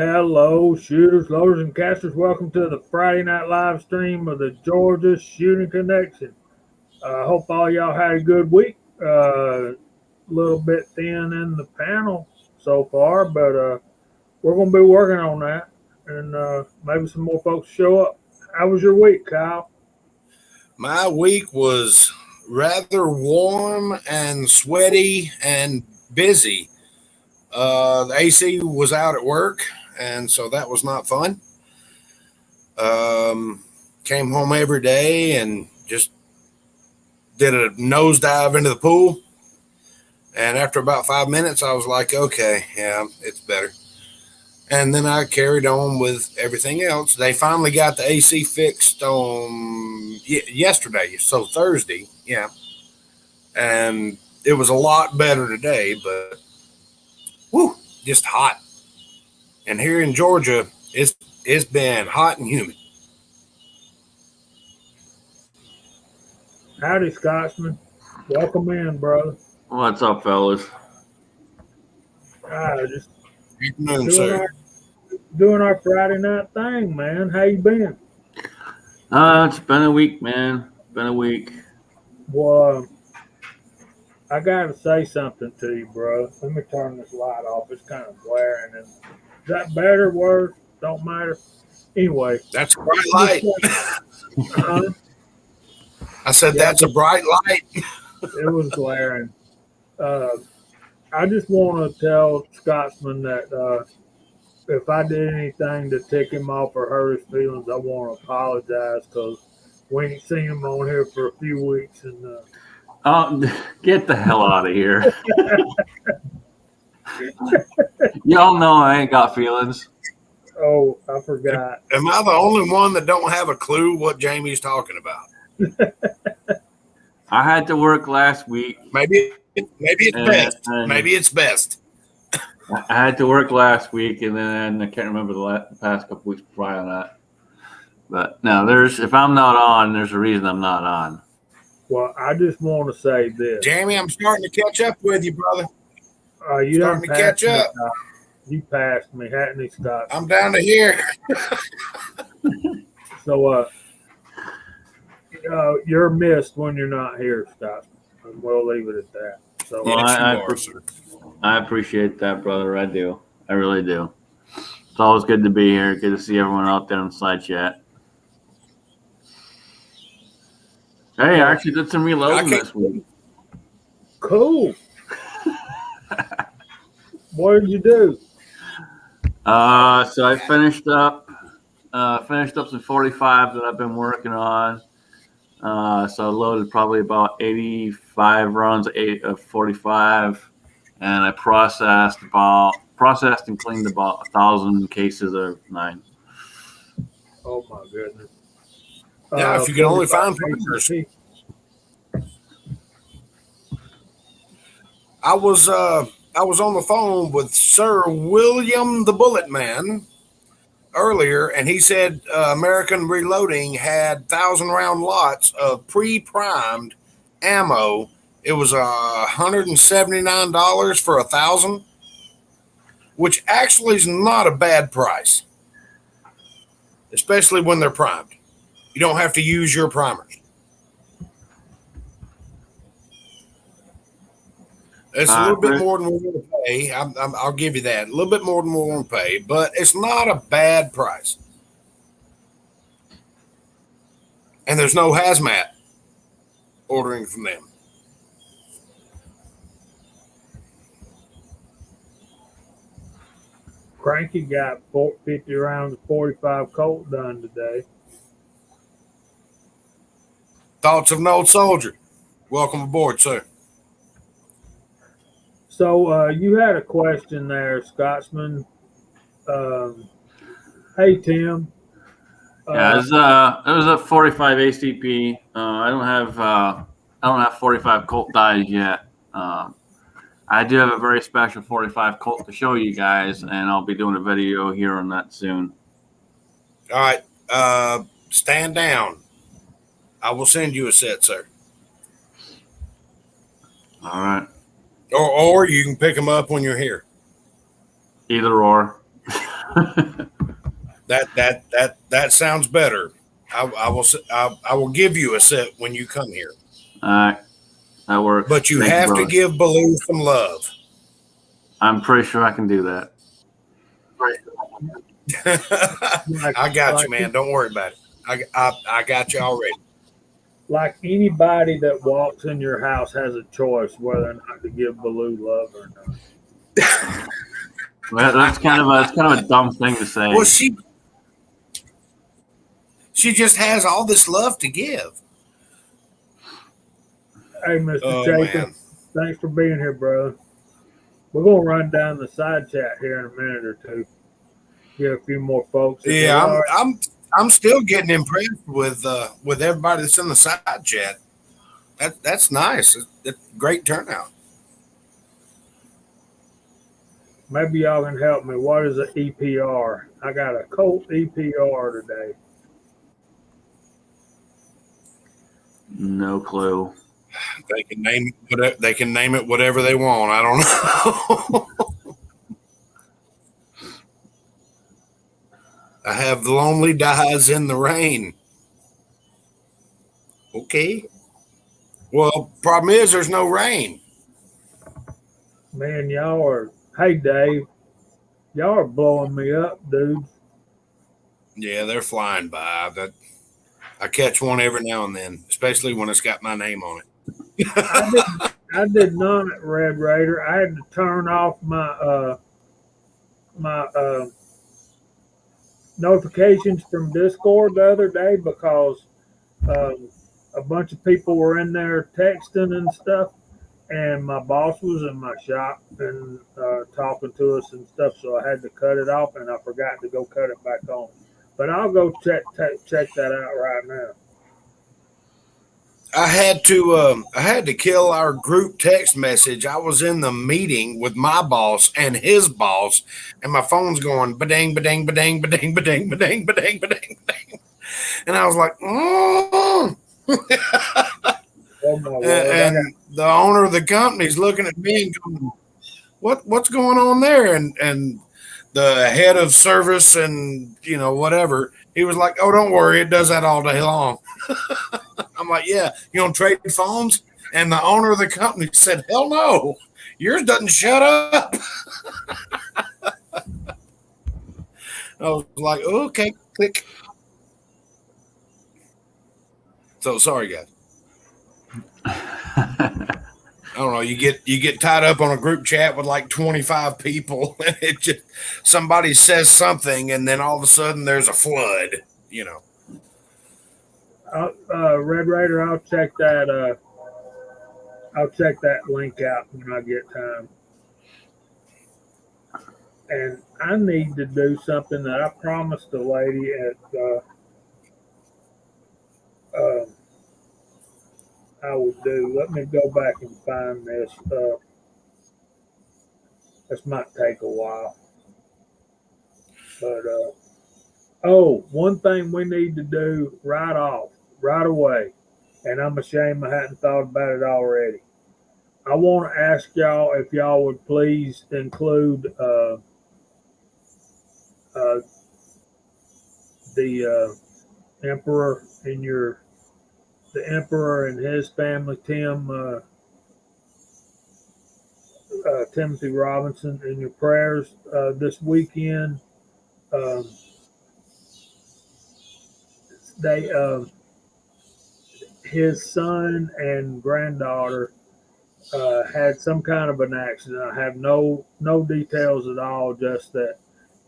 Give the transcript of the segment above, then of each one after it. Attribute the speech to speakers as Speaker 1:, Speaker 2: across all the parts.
Speaker 1: Hello, shooters, loaders, and casters. Welcome to the Friday night live stream of the Georgia Shooting Connection. I hope all y'all had a good week. A little bit thin in the panel so far, but we're going to be working on that, and maybe some more folks show up. How was your week, Kyle?
Speaker 2: My week was rather warm and sweaty and busy. The AC was out at work, and so that was not fun. Came home every day and just did a nosedive into the pool. And after about 5 minutes, I was like, okay, yeah, it's better. And then I carried on with everything else. They finally got the AC fixed on yesterday, so Thursday, yeah. And it was a lot better today, but whew, just hot. And here in Georgia, it's been hot and humid.
Speaker 1: Howdy, Scotsman. Welcome in, brother.
Speaker 3: What's up, fellas?
Speaker 1: Just
Speaker 2: Afternoon,
Speaker 1: doing
Speaker 2: sir.
Speaker 1: our Friday night thing, man. How you been?
Speaker 3: It's been a week, man. Been a week.
Speaker 1: Well, I gotta say something to you, bro. Let me turn this light off. It's kind of glaring. And is that better, worse? Don't matter. Anyway,
Speaker 2: That's a bright light.
Speaker 1: uh,
Speaker 2: I said
Speaker 1: yeah,
Speaker 2: that's a bright light.
Speaker 1: it was glaring. Uh, I just want to tell Scotsman that if I did anything to tick him off or hurt his feelings, I want to apologize because we ain't seen him on here for a few weeks. And
Speaker 3: Oh, get the hell out of here. Y'all know I ain't got feelings.
Speaker 1: oh, I forgot.
Speaker 2: Am I the only one that don't have a clue what Jamie's talking about?
Speaker 3: I had to work last week.
Speaker 2: Maybe it's best. Maybe it's best.
Speaker 3: I had to work last week, and then I can't remember the past couple weeks prior to that. But no, if I'm not on, there's a reason I'm not on.
Speaker 1: Well, I just want to say this.
Speaker 2: Jamie, I'm starting to catch up with you, brother.
Speaker 1: You
Speaker 2: Starting to catch up.
Speaker 1: You passed me, hadn't you, Scott?
Speaker 2: I'm down to here.
Speaker 1: So, you're missed when you're not here, Scott. And we'll leave it at that. So,
Speaker 3: Well,
Speaker 2: Yes, you are, sir.
Speaker 3: I appreciate that, brother. I do. I really do. It's always good to be here. Good to see everyone out there on the side chat. Hey, I actually did some reloading this week.
Speaker 1: cool. What did you do?
Speaker 3: So I finished up some 45 that I've been working on. So I loaded probably about 85 runs of 45, and I processed and cleaned about 1,000 cases of 9.
Speaker 1: Oh my goodness!
Speaker 2: Now, if you can only find primers. I was on the phone with Sir William the Bullet Man earlier, and he said American Reloading had 1,000-round lots of pre-primed ammo. It was $179 for 1,000, which actually is not a bad price, especially when they're primed. You don't have to use your primers. It's a little bit more than we want to pay. I'll give you that. A little bit more than we want to pay, but it's not a bad price. And there's no hazmat ordering from them.
Speaker 1: Cranky got 50 rounds of 45 Colt done today.
Speaker 2: Thoughts of an old soldier. Welcome aboard, sir.
Speaker 1: So you had a question there, Scotsman. Hey, Tim.
Speaker 3: Yeah, it was a 45 ACP. I don't have 45 Colt dies yet. I do have a very special 45 Colt to show you guys, and I'll be doing a video here on that soon.
Speaker 2: All right. Stand down. I will send you a set, sir.
Speaker 3: All right.
Speaker 2: Or you can pick them up when you're here.
Speaker 3: Either or.
Speaker 2: That sounds better. I will give you a set when you come here.
Speaker 3: All right, that works.
Speaker 2: But you
Speaker 3: Thank
Speaker 2: have to
Speaker 3: brother.
Speaker 2: give Baloo some love.
Speaker 3: I'm pretty sure I can do that.
Speaker 2: I got you,
Speaker 1: like
Speaker 2: man. Don't worry about it. I got you already.
Speaker 1: like anybody that walks in your house has a choice whether or not to give Baloo love or not.
Speaker 3: Well, that's kind of a dumb thing to say.
Speaker 2: Well, she just has all this love to give.
Speaker 1: Hey, Mr.
Speaker 2: Oh
Speaker 1: Chapin,
Speaker 2: man.
Speaker 1: thanks for being here, brother. We're gonna run down the side chat here in a minute or two. Get a few more folks in here.
Speaker 2: Yeah,
Speaker 1: All right.
Speaker 2: I'm still getting impressed with everybody that's in the side chat. That's nice. It's great turnout.
Speaker 1: Maybe y'all can help me. What is an EPR? I got a Colt EPR today.
Speaker 3: No clue.
Speaker 2: They can name it whatever they want. I don't know. I have the lonely dies in the rain. Okay. Well, problem is there's no rain.
Speaker 1: Man, y'all are. Hey, Dave, y'all are blowing me up, dude.
Speaker 2: Yeah, they're flying by. That I catch one every now and then, especially when it's got my name on it.
Speaker 1: I did not, Red Raider. I had to turn off my notifications from Discord the other day because um, a bunch of people were in there texting and stuff, and my boss was in my shop and talking to us and stuff. So I had to cut it off, and I forgot to go cut it back on. But I'll go check that out right now.
Speaker 2: I had to kill our group text message. I was in the meeting with my boss and his boss, and my phone's going ba-ding, ba-ding, ba-ding, ba-ding, ba-ding, ba-ding, ba-ding, ba-ding, ba-ding. And I was like,
Speaker 1: Oh my word!
Speaker 2: and the owner of the company's looking at me and going, what's going on there? And the head of service and whatever, he was like, oh, don't worry, it does that all day long. I'm like, yeah, you don't trade phones? And the owner of the company said, hell no, yours doesn't shut up. I was like, okay, click. So sorry, guys. I don't know. You get tied up on a group chat with like 25 people, and it just somebody says something, and then all of a sudden there's a flood.
Speaker 1: Red Raider, I'll check that. I'll check that link out when I get time. And I need to do something that I promised the lady at. Uh, I would do. Let me go back and find this. This might take a while, but oh, one thing we need to do right away, and I'm ashamed I hadn't thought about it already. I want to ask y'all if y'all would please include uh, the emperor in the emperor and his family, Timothy Robinson, in your prayers this weekend. Um, they his son and granddaughter had some kind of an accident. I have no details at all. Just that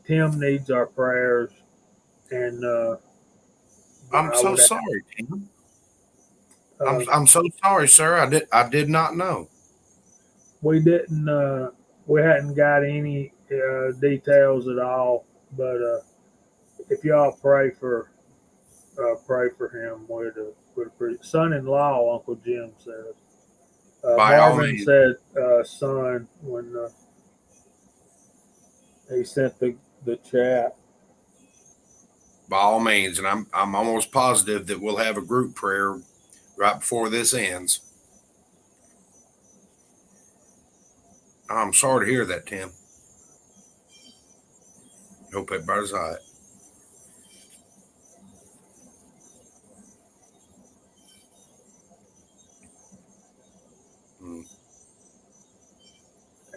Speaker 1: Tim needs our prayers, and
Speaker 2: I'm
Speaker 1: I
Speaker 2: so
Speaker 1: would.
Speaker 2: sorry, Tim.
Speaker 1: Uh,
Speaker 2: I'm so sorry, sir. I did not know.
Speaker 1: we didn't. We hadn't got any details at all. But if y'all pray for him, would son-in-law. Uncle Jim says.
Speaker 2: By all
Speaker 1: Marvin
Speaker 2: means,
Speaker 1: said son when he sent the chat.
Speaker 2: by all means, and I'm almost positive that we'll have a group prayer right before this ends. I'm sorry to hear that, Tim. Hope everybody's hot.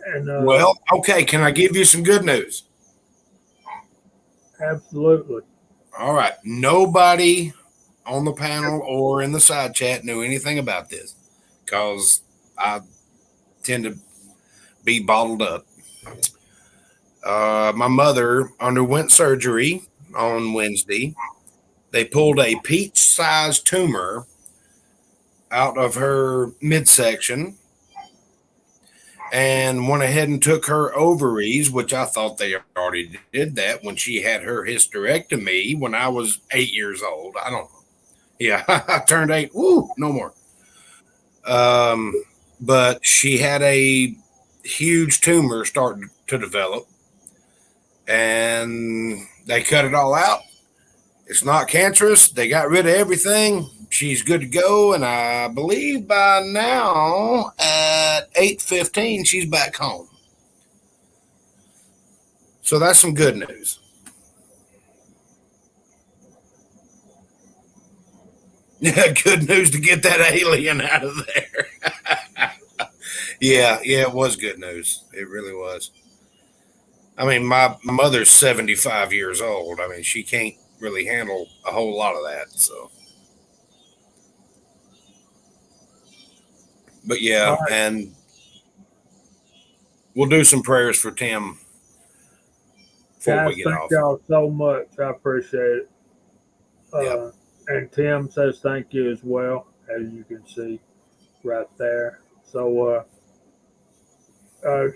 Speaker 1: And
Speaker 2: Well, okay. Can I give you some good news?
Speaker 1: absolutely.
Speaker 2: All right. Nobody on the panel or in the side chat knew anything about this because I tend to be bottled up. My mother underwent surgery on Wednesday. They pulled a peach-sized tumor out of her midsection and went ahead and took her ovaries, which I thought they already did that when she had her hysterectomy when I was 8 years old. I don't know. Yeah, I turned 8. Woo, no more. But she had a huge tumor starting to develop, and they cut it all out. It's not cancerous. They got rid of everything. She's good to go, and I believe by now at 8:15 she's back home. So that's some good news. Yeah, good news to get that alien out of there. Yeah, it was good news. It really was. I mean, my mother's 75 years old. I mean, she can't really handle a whole lot of that. So, but yeah,
Speaker 1: All right,
Speaker 2: and we'll do some prayers for Tim before we
Speaker 1: guys,
Speaker 2: get
Speaker 1: thank
Speaker 2: off.
Speaker 1: y'all so much. I appreciate it.
Speaker 2: Yep.
Speaker 1: And Tim says thank you as well, as you can see right there. So,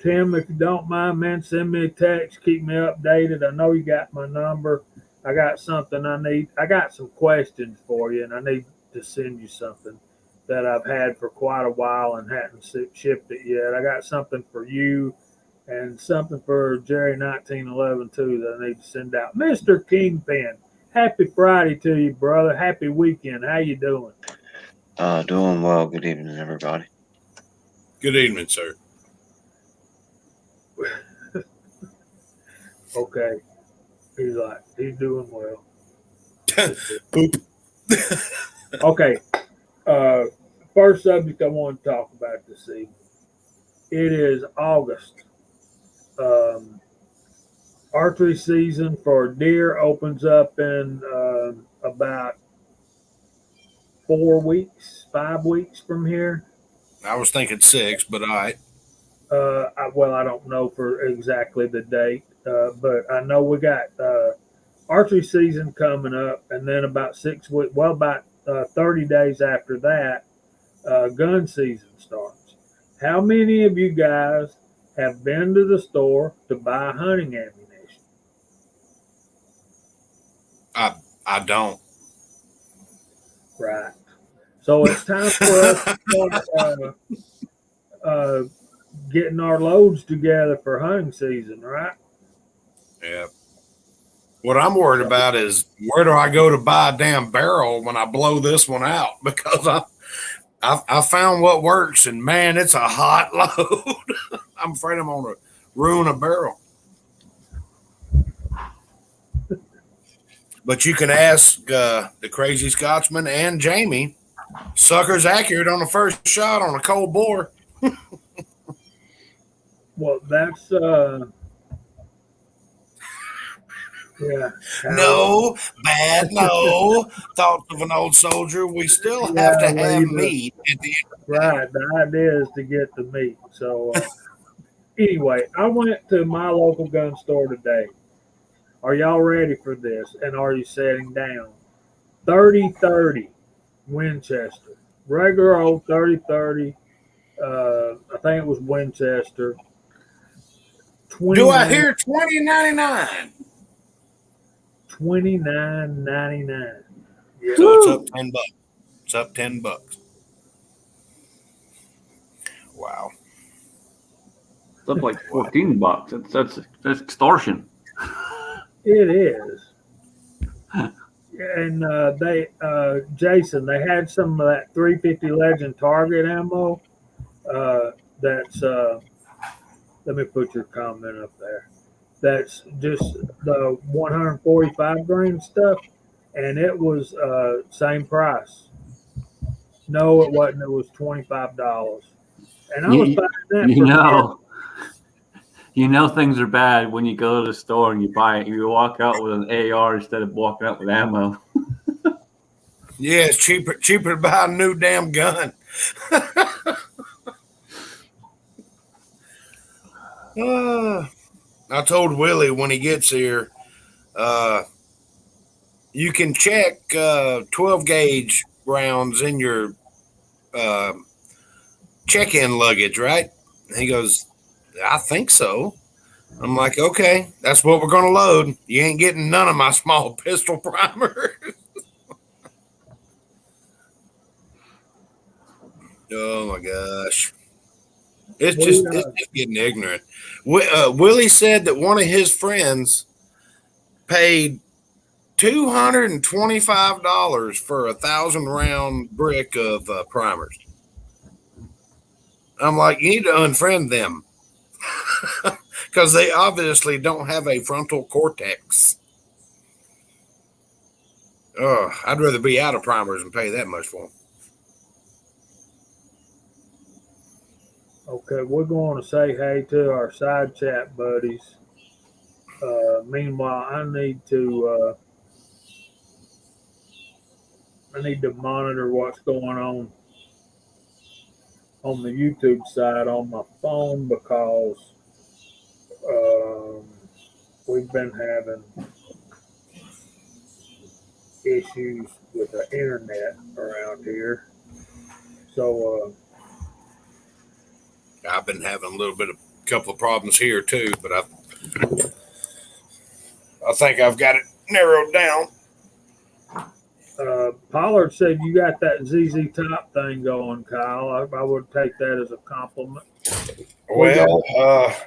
Speaker 1: Tim, if you don't mind, man, send me a text. Keep me updated. I know you got my number. I got something I need. I got some questions for you, and I need to send you something that I've had for quite a while and hadn't shipped it yet. I got something for you and something for Jerry 1911 too that I need to send out. Mr. Kingpin, happy Friday to you, brother. Happy weekend. How you doing?
Speaker 4: Doing well. Good evening, everybody.
Speaker 2: Good evening, sir.
Speaker 1: Okay. He's doing well.
Speaker 2: Poop.
Speaker 1: Okay. First subject I want to talk about this evening. It is August. Archery season for deer opens up in about 4 weeks, 5 weeks from here.
Speaker 2: I was thinking 6, but all right.
Speaker 1: I don't know for exactly the date, but I know we got archery season coming up, and then about 6 weeks, well, about 30 days after that, gun season starts. How many of you guys have been to the store to buy hunting ammunition?
Speaker 2: I don't.
Speaker 1: Right. So it's time for us to start getting our loads together for hunting season, right?
Speaker 2: Yeah. What I'm worried about is where do I go to buy a damn barrel when I blow this one out? Because I found what works, and man, it's a hot load. I'm afraid I'm going to ruin a barrel. But you can ask the Crazy Scotsman and Jamie. Sucker's accurate on the first shot on a cold bore.
Speaker 1: Well, that's yeah.
Speaker 2: No, bad, no. Thoughts of an old soldier. We still have
Speaker 1: Yeah,
Speaker 2: to have
Speaker 1: leave it.
Speaker 2: meat at the end.
Speaker 1: Right. The idea is to get the meat. So anyway, I went to my local gun store today. Are y'all ready for this? And are you setting down? 30-30 Winchester. Regular old 30-30. I think it was Winchester.
Speaker 2: Do I hear 20.99?
Speaker 1: $29.99. Yeah.
Speaker 2: So it's up $10. It's up $10. Wow.
Speaker 3: It's up like $14. That's extortion.
Speaker 1: It is. And Jason, they had some of that 350 Legend Target ammo. Let me put your comment up there. That's just the 145 grain stuff, and it was same price. No, it wasn't. It was $25, and I was
Speaker 3: You,
Speaker 1: buying that
Speaker 3: you
Speaker 1: for
Speaker 3: know, you know things are bad when you go to the store and you buy it. You walk out with an AR instead of walking out with ammo.
Speaker 2: Yeah, it's cheaper to buy a new damn gun. I told Willie when he gets here, uh, you can check 12 gauge rounds in your uh, check in luggage, right? And he goes, I think so. I'm like, okay, that's what we're going to load. You ain't getting none of my small pistol primer. Oh my gosh. It's just getting ignorant. Willie said that one of his friends paid $225 for 1,000 round brick of primers. I'm like, you need to unfriend them because they obviously don't have a frontal cortex. I'd rather be out of primers and pay that much for them.
Speaker 1: Okay, we're going to say hey to our side chat buddies. Meanwhile, I need to monitor what's going on the YouTube side on my phone because we've been having issues with the internet around here. So
Speaker 2: I've been having a couple of problems here too, but I think I've got it narrowed down.
Speaker 1: Pollard said you got that ZZ Top thing going, Kyle. I would take that as a compliment.
Speaker 2: Well,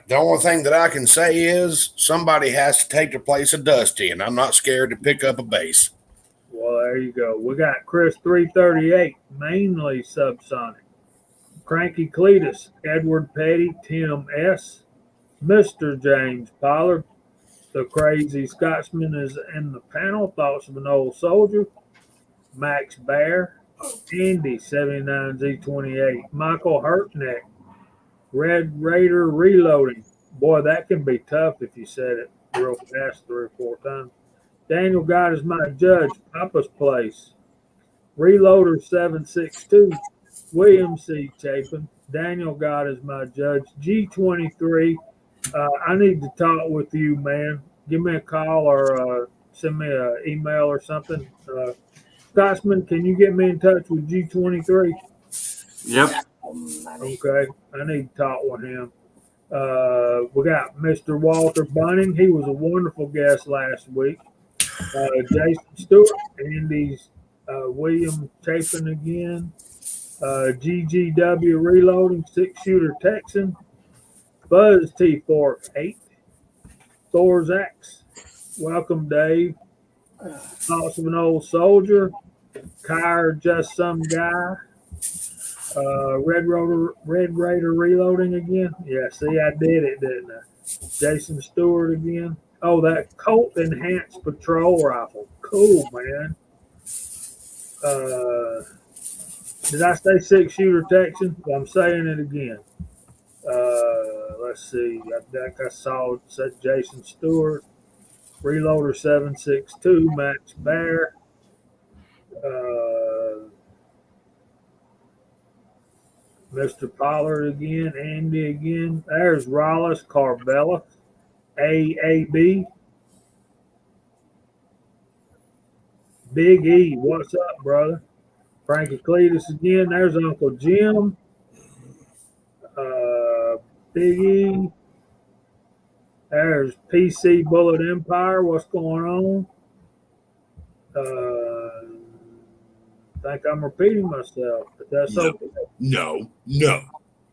Speaker 2: the only thing that I can say is somebody has to take the place of Dusty, and I'm not scared to pick up a base.
Speaker 1: Well, there you go. We got Chris 338, mainly subsonic. Cranky Cletus, Edward Petty, Tim S., Mr. James Pollard, the crazy Scotsman is in the panel. Thoughts of an old soldier. Max Bear, Andy 79Z28, Michael Hurtneck, Red Raider Reloading. Boy, that can be tough if you said it real fast 3 or 4 times. Daniel God is my judge, Papa's Place. Reloader 762, William C. Chapin. Daniel God is my judge. G23, I need to talk with you, man. Give me a call or send me an email or something. Scotsman, can you get me in touch with G23?
Speaker 3: Yep.
Speaker 1: Okay, I need to talk with him. We got Mr. Walter Bunning. He was a wonderful guest last week. Jason Stewart, Andy's William Chapin again. GGW Reloading, 6-shooter Texan. Buzz T48. Thor's X. Welcome, Dave. Thoughts of an old soldier. Kyre, just some guy. Red Raider Reloading again. Yeah, see, I did it, didn't I? Jason Stewart again. Oh, that Colt Enhanced Patrol Rifle. Cool, man. Did I say 6-shooter Texan? Well, I'm saying it again. Let's see. I think I saw it said Jason Stewart. Reloader 762, Max Bear. Mr. Pollard again, Andy again. There's Rollis Carvella, AAB. Big E, what's up, brother? Frankie Cletus again. There's Uncle Jim. Big E. There's PC Bullet Empire. What's going on? I think I'm repeating myself, but that's okay.
Speaker 2: No.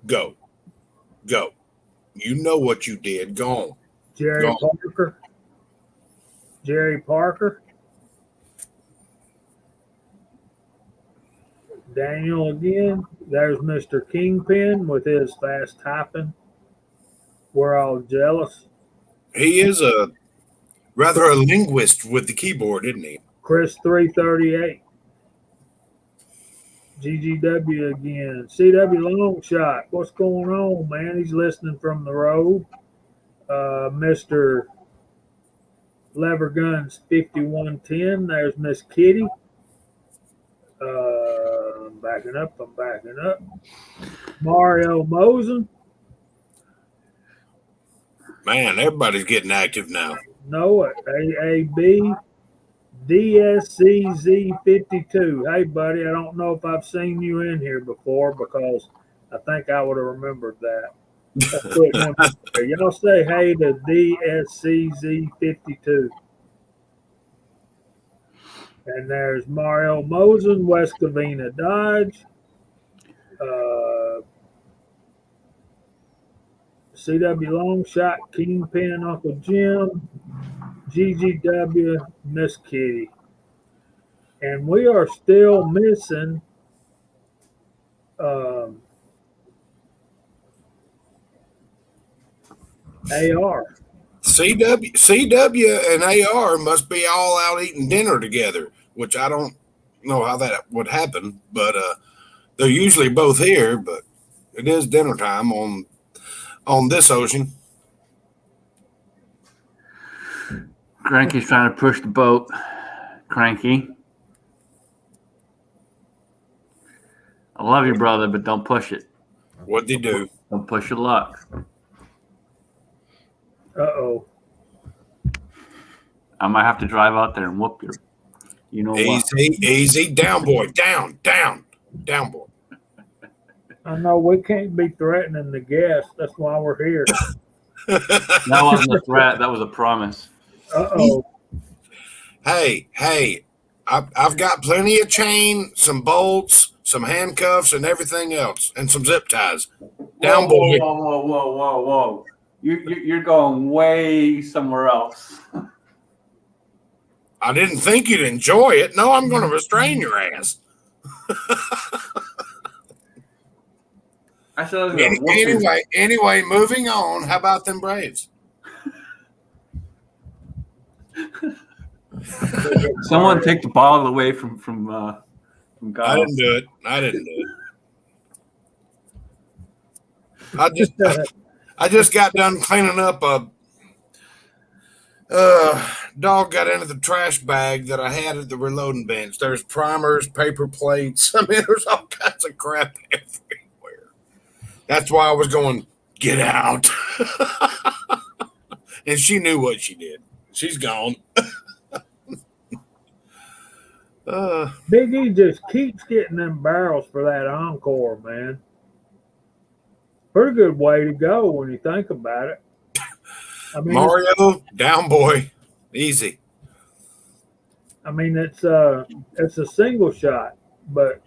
Speaker 2: Go. You know what you did. Go on.
Speaker 1: Jerry Parker. Daniel again. There's Mr. Kingpin with his fast typing. We're all jealous.
Speaker 2: He is a Rather a linguist with the keyboard, isn't he?
Speaker 1: Chris 338. GGW again. CW Longshot. What's going on, man? He's listening from the road. Mr. Leverguns 5110. There's Miss Kitty. I'm backing up. Mario Mosen.
Speaker 2: Man, everybody's getting active now.
Speaker 1: Noah AAB. DSCZ52. Hey, buddy, I don't know if I've seen you in here before because I think I would have remembered that. Y'all say hey to DSCZ52. And there's Mario Mosen, West Covina Dodge. CW Longshot, Kingpin, Uncle Jim. GGW, Miss Kitty. And we are still missing AR.
Speaker 2: CW and AR must be all out eating dinner together, which I don't know how that would happen, but they're usually both here, but it is dinner time on this ocean.
Speaker 3: Cranky's trying to push the boat. Cranky. I love you, brother, but don't push it.
Speaker 2: What'd they do?
Speaker 3: Don't push your luck.
Speaker 1: Uh-oh.
Speaker 3: I might have to drive out there and whoop you. You know what?
Speaker 2: Easy. Down, boy. Down, boy.
Speaker 1: I know we can't be threatening the guests. That's why we're here.
Speaker 3: That wasn't a threat. That was a promise.
Speaker 1: Uh-oh.
Speaker 2: Hey, I've got plenty of chain, some bolts, some handcuffs, and everything else, and some zip ties. Down, boy.
Speaker 3: Whoa. You're going way somewhere else.
Speaker 2: I didn't think you'd enjoy it. No, I'm going to restrain your ass.
Speaker 3: I said I was going to whoop you.
Speaker 2: Anyway, moving on. How about them Braves?
Speaker 3: Someone take the ball away from God.
Speaker 2: I didn't do it. I just got done cleaning up a dog got into the trash bag that I had at the reloading bench. There's primers, paper plates. I mean, there's all kinds of crap everywhere. That's why I was going, get out. And she knew what she did. She's gone.
Speaker 1: Big E just keeps getting them barrels for that encore, man. Pretty good way to go when you think about it. I mean,
Speaker 2: Mario, down boy, easy.
Speaker 1: I mean, it's a single shot, but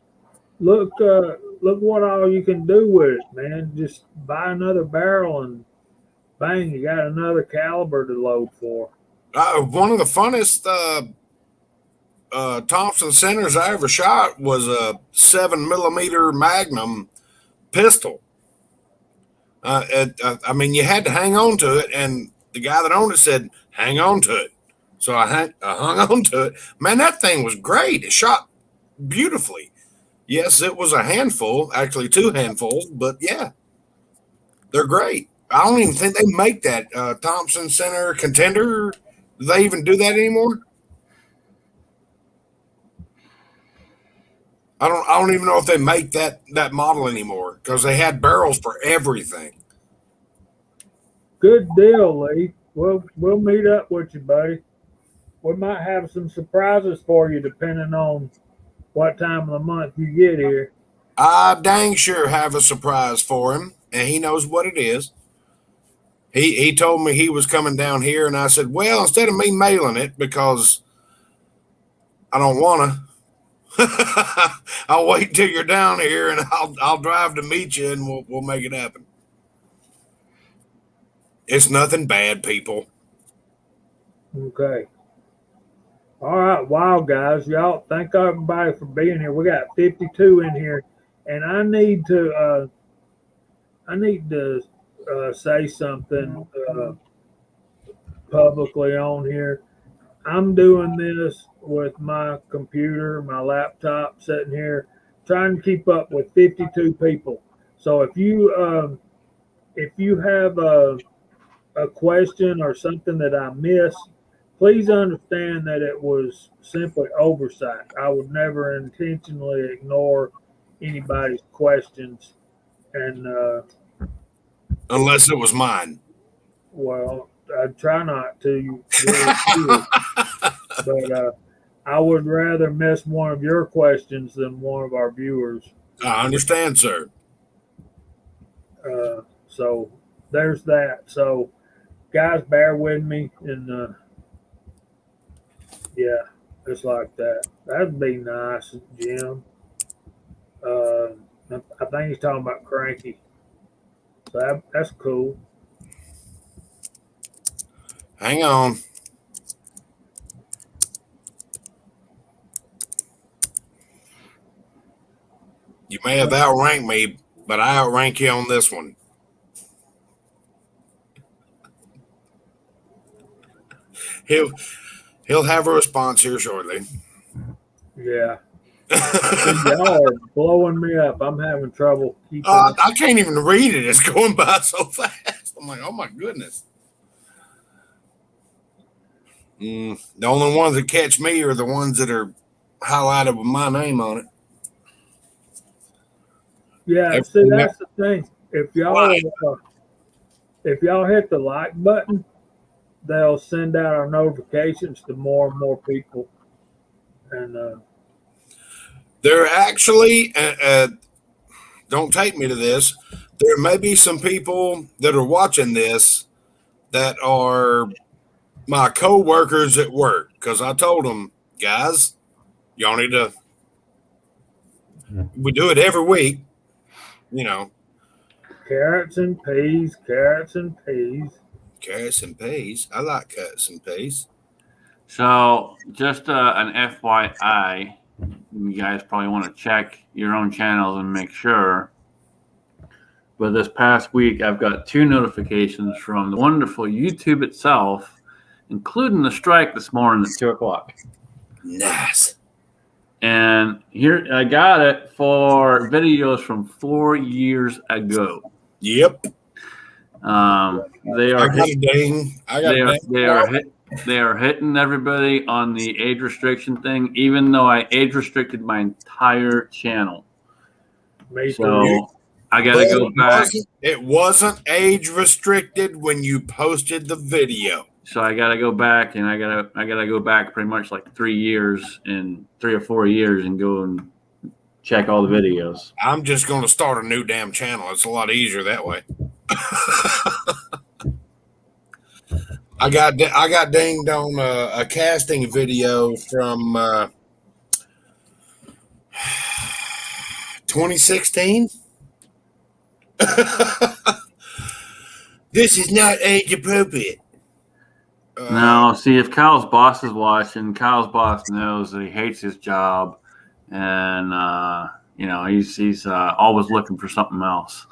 Speaker 1: look what all you can do with it, man. Just buy another barrel and bang, you got another caliber to load for.
Speaker 2: One of the funnest Thompson centers I ever shot was a 7mm Magnum pistol. I mean, you had to hang on to it, and the guy that owned it said, hang on to it. So I hung on to it. Man, that thing was great. It shot beautifully. Yes, it was a handful, actually 2 handfuls, but yeah, they're great. I don't even think they make that Thompson Center Contender. Do they even do that anymore? I don't even know if they make that model anymore because they had barrels for everything.
Speaker 1: Good deal, Lee. We'll meet up with you, buddy. We might have some surprises for you depending on what time of the month you get here.
Speaker 2: I dang sure have a surprise for him, and he knows what it is. He told me he was coming down here, and I said, well, instead of me mailing it because I don't want to, I'll wait till you're down here, and I'll drive to meet you, and we'll make it happen. It's nothing bad, people.
Speaker 1: Okay. All right, wow, guys. Y'all, thank everybody for being here. We got 52 in here, and I need to say something. publicly on here. I'm doing this with my computer, my laptop, sitting here trying to keep up with 52 people. So if you have a question or something that I missed, please understand that it was simply oversight. I would never intentionally ignore anybody's questions. And,
Speaker 2: Unless it was mine.
Speaker 1: well, I try not to, but I would rather miss one of your questions than one of our viewers.
Speaker 2: I understand, sir.
Speaker 1: So there's that. So, guys, bear with me. And yeah, it's like that. That'd be nice, Jim. I think he's talking about Cranky. So that's cool.
Speaker 2: Hang on. You may have outranked me, but I outrank you on this one. He'll have a response here shortly.
Speaker 1: Yeah. Y'all are blowing me up. I'm having trouble keeping up.
Speaker 2: I can't even read it. It's going by so fast. I'm like, oh my goodness. The only ones that catch me are the ones that are highlighted with my name on it.
Speaker 1: Yeah, see, that's the thing. If y'all hit the like button, they'll send out our notifications to more and more people. And
Speaker 2: there actually, don't take me to this. There may be some people that are watching this that are my co-workers at work, because I told them, guys, y'all need to. We do it every week, you know.
Speaker 1: Carrots and peas, carrots and peas.
Speaker 2: Carrots and peas. I like carrots and peas.
Speaker 3: So, just an FYI, you guys probably want to check your own channels and make sure. But this past week, I've got 2 notifications from the wonderful YouTube itself, including the strike this morning at 2:00.
Speaker 2: Nice.
Speaker 3: And here I got it for videos from 4 years ago.
Speaker 2: Yep.
Speaker 3: They are they are hitting everybody on the age restriction thing, even though I age restricted my entire channel. So I got to go back.
Speaker 2: It wasn't age restricted when you posted the video.
Speaker 3: So I got to go back, and I gotta go back pretty much like 3 years and 3 or 4 years and go and check all the videos.
Speaker 2: I'm just going to start a new damn channel. It's a lot easier that way. I got dinged on a casting video from 2016. This is not age appropriate.
Speaker 3: No, see, if Kyle's boss is watching, Kyle's boss knows that he hates his job, and he's always looking for something else.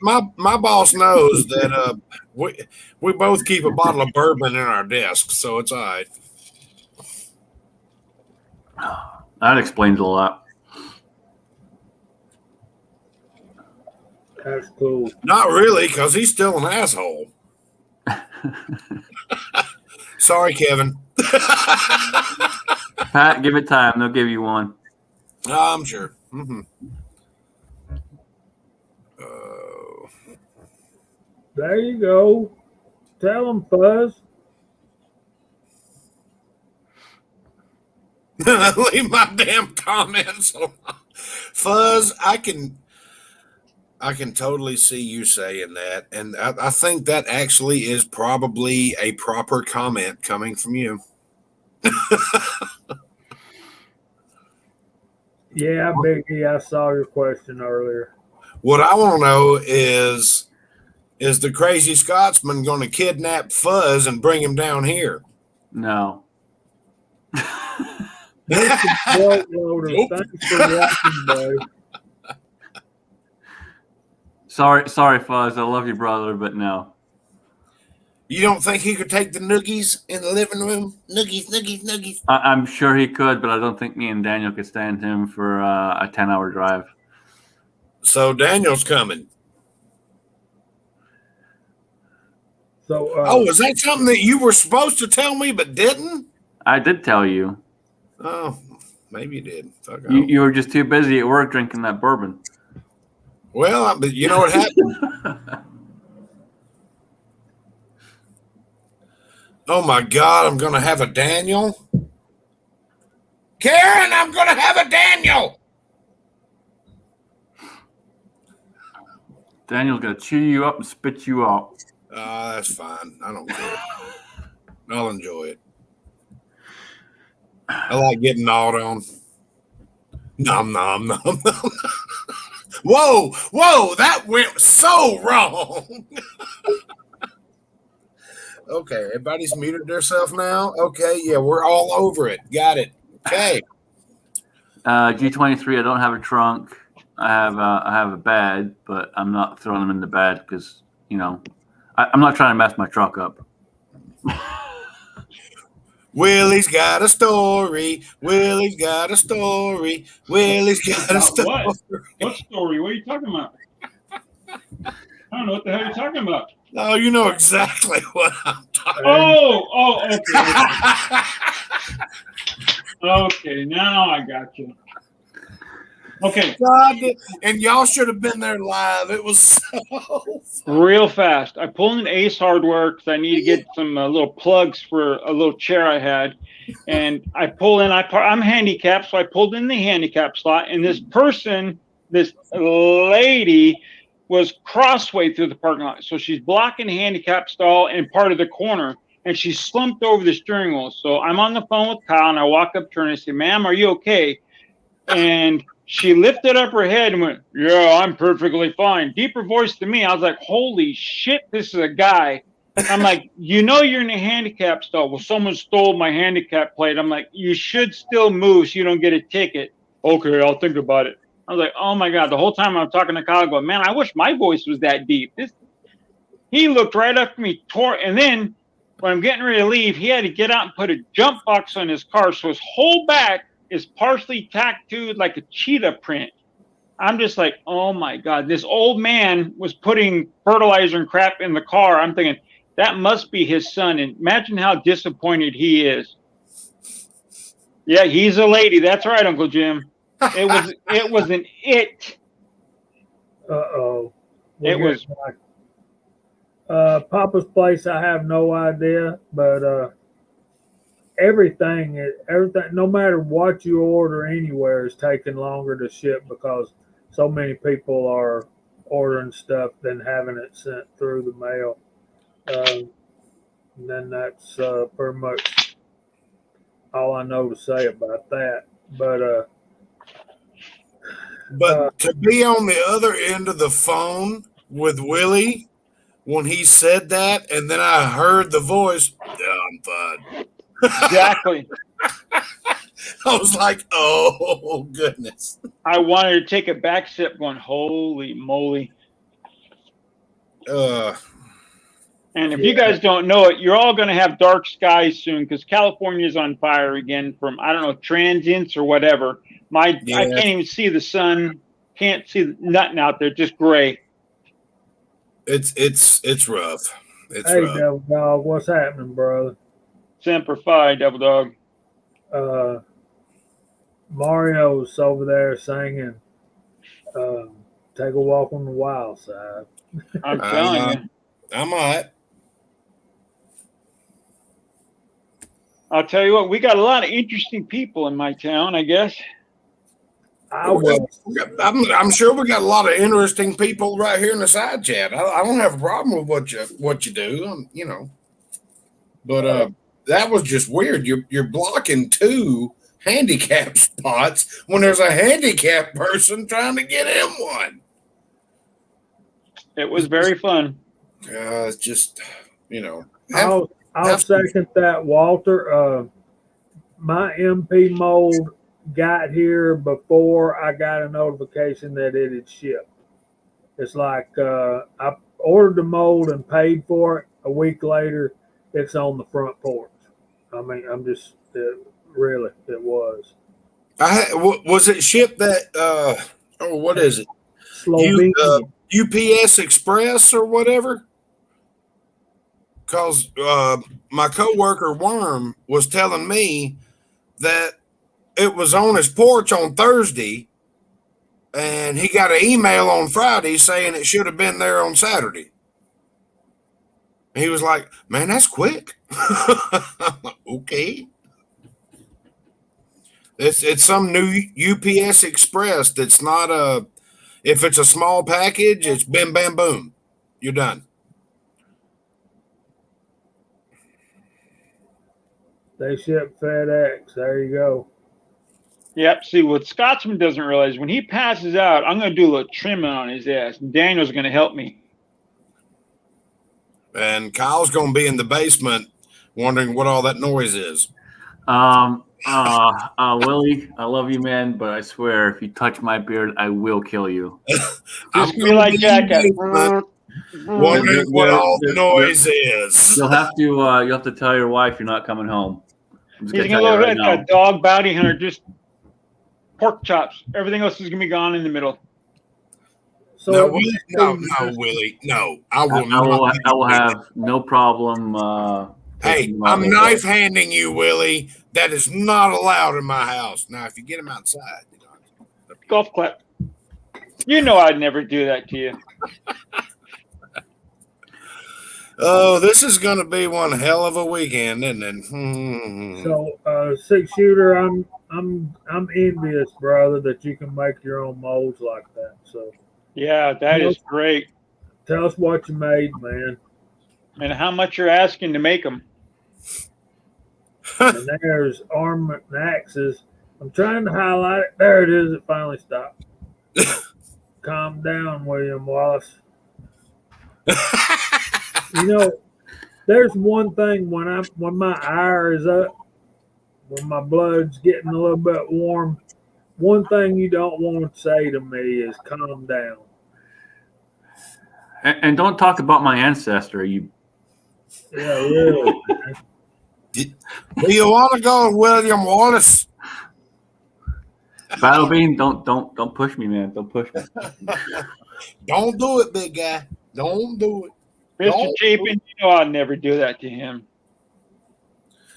Speaker 2: My boss knows that we both keep a bottle of bourbon in our desk, so it's all right.
Speaker 3: That explains a lot.
Speaker 1: That's cool.
Speaker 2: Not really, because he's still an asshole. Sorry, Kevin.
Speaker 3: Pat, give it time. They'll give you one.
Speaker 2: I'm sure.
Speaker 1: There you go. Tell them, Fuzz.
Speaker 2: Leave my damn comments on. Fuzz, I can totally see you saying that, and I think that actually is probably a proper comment coming from you.
Speaker 1: Yeah, Biggie, I saw your question earlier.
Speaker 2: What I want to know is the crazy Scotsman going to kidnap Fuzz and bring him down here?
Speaker 3: No.
Speaker 1: Thanks for watching, buddy.
Speaker 3: Sorry, Fuzz. I love you, brother, but no.
Speaker 2: You don't think he could take the noogies in the living room? Noogies.
Speaker 3: I'm sure he could, but I don't think me and Daniel could stand him for a 10-hour drive.
Speaker 2: So Daniel's coming.
Speaker 1: So,
Speaker 2: is that something that you were supposed to tell me but didn't?
Speaker 3: I did tell you.
Speaker 2: Oh, maybe you did.
Speaker 3: You were just too busy at work drinking that bourbon.
Speaker 2: Well, but you know what happened? Oh my God, I'm going to have a Daniel. Karen, I'm going to have a Daniel.
Speaker 3: Daniel's going to chew you up and spit you out.
Speaker 2: That's fine. I don't care. I'll enjoy it. I like getting gnawed on. Nom, nom, nom, nom. Whoa, that went so wrong. Okay, everybody's muted themselves now. Okay, yeah, we're all over it. Got it. Okay.
Speaker 3: G23, I don't have a trunk. I have a bed, but I'm not throwing them in the bed because, I'm not trying to mess my truck up.
Speaker 2: Willie's got a story. Willie's got a story. Willie's got a story.
Speaker 5: What story? What are you talking about? I don't know what the hell you're talking about.
Speaker 2: Oh, you know exactly what I'm talking
Speaker 5: about. Okay, now I got you. Okay.
Speaker 2: God, and y'all should have been there live. It was so fun.
Speaker 5: Real fast. I pulled in Ace Hardware because I need to get some little plugs for a little chair I had. And I pull in, I'm handicapped, so I pulled in the handicap slot. And this lady was crossway through the parking lot. So she's blocking the handicap stall and part of the corner. And she slumped over the steering wheel. So I'm on the phone with Kyle, and I walk up to her and I say, "Ma'am, are you okay?" And she lifted up her head and went, "Yeah, I'm perfectly fine." Deeper voice to me. I was like, holy shit, this is a guy. I'm like, you're in a handicap stall. Well, someone stole my handicap plate. I'm like, you should still move so you don't get a ticket. Okay, I'll think about it. I was like, oh my God. The whole time I'm talking to Kyle, I go, man, I wish my voice was that deep. He looked right up to me, and then when I'm getting ready to leave, he had to get out and put a jump box on his car. So his whole back is partially tattooed like a cheetah print. I'm just like, oh my God, this old man was putting fertilizer and crap in the car. I'm thinking that must be his son. And imagine how disappointed he is. Yeah, he's a lady. That's right, Uncle Jim. It was an it.
Speaker 1: Uh-oh.
Speaker 5: It was
Speaker 1: Papa's Place. I have no idea, but everything, no matter what you order anywhere, is taking longer to ship because so many people are ordering stuff than having it sent through the mail. And then that's pretty much all I know to say about that. But
Speaker 2: to be on the other end of the phone with Willie when he said that, and then I heard the voice, "Yeah, I'm fine."
Speaker 5: Exactly.
Speaker 2: I was like, oh, goodness.
Speaker 5: I wanted to take a back step going, holy moly. And if you guys don't know it, you're all going to have dark skies soon because California is on fire again from, I don't know, transients or whatever. I can't even see the sun. Can't see nothing out there, just gray.
Speaker 2: It's rough.
Speaker 1: Hey, rough. Devil Dog, what's happening, brother?
Speaker 5: Semper Fi, Devil Dog.
Speaker 1: Mario's over there singing "Take a Walk on the Wild Side."
Speaker 5: I'm telling you.
Speaker 2: I might.
Speaker 5: I'll tell you what, we got a lot of interesting people in my town, I guess.
Speaker 2: I'm sure we got a lot of interesting people right here in the side chat. I don't have a problem with what you do, But that was just weird. You're blocking two handicap spots when there's a handicapped person trying to get in one.
Speaker 5: It was very fun.
Speaker 2: It's just,
Speaker 1: I'll second that, Walter. My MP mold got here before I got a notification that it had shipped. It's like I ordered the mold and paid for it, a week later, it's on the front porch. I mean, I'm just really, it was
Speaker 2: Was it shipped that? Oh, what is it?
Speaker 1: Slovenia.
Speaker 2: UPS Express or whatever? Because my coworker Worm was telling me that it was on his porch on Thursday, and he got an email on Friday saying it should have been there on Saturday. And he was like, "Man, that's quick." Okay, it's some new UPS Express that's not a. If it's a small package, it's bim bam boom, you're done.
Speaker 1: They ship FedEx. There you go.
Speaker 5: Yep. See, what Scotsman doesn't realize, when he passes out, I'm going to do a little trimming on his ass, and Daniel's going to help me.
Speaker 2: And Kyle's going to be in the basement wondering what all that noise is.
Speaker 3: Willie, I love you, man, but I swear, if you touch my beard, I will kill you.
Speaker 5: Just be like Jackass.
Speaker 2: Wondering what all the noise is.
Speaker 3: You'll have to tell your wife you're not coming home.
Speaker 5: He's going to look like a dog bounty hunter, just pork chops. Everything else is going to be gone in the middle.
Speaker 1: So
Speaker 2: No, Willie. No, I will not.
Speaker 3: I will have no problem.
Speaker 2: Hey, I'm knife handing you, Willie. That is not allowed in my house. Now, if you get him outside,
Speaker 5: Golf clap. You know I'd never do that to you.
Speaker 2: Oh, this is going to be one hell of a weekend, isn't it?
Speaker 1: So, 6-shooter, I'm envious, brother, that you can make your own molds like that. So,
Speaker 5: yeah, that is great.
Speaker 1: Tell us what you made, man,
Speaker 5: and how much you're asking to make them.
Speaker 1: And there's armament and axes. I'm trying to highlight it. There it is. It finally stopped. Calm down, William Wallace. You know, there's one thing when my ire is up, when my blood's getting a little bit warm, one thing you don't want to say to me is calm down.
Speaker 3: And don't talk about my ancestor.
Speaker 1: Yeah, really.
Speaker 2: Do you want to go, William Wallace?
Speaker 3: Battle Bean, don't push me, man. Don't push me.
Speaker 2: Don't do it, big guy. Don't do it.
Speaker 5: Mr. Chapin, you know I'll never do that to him.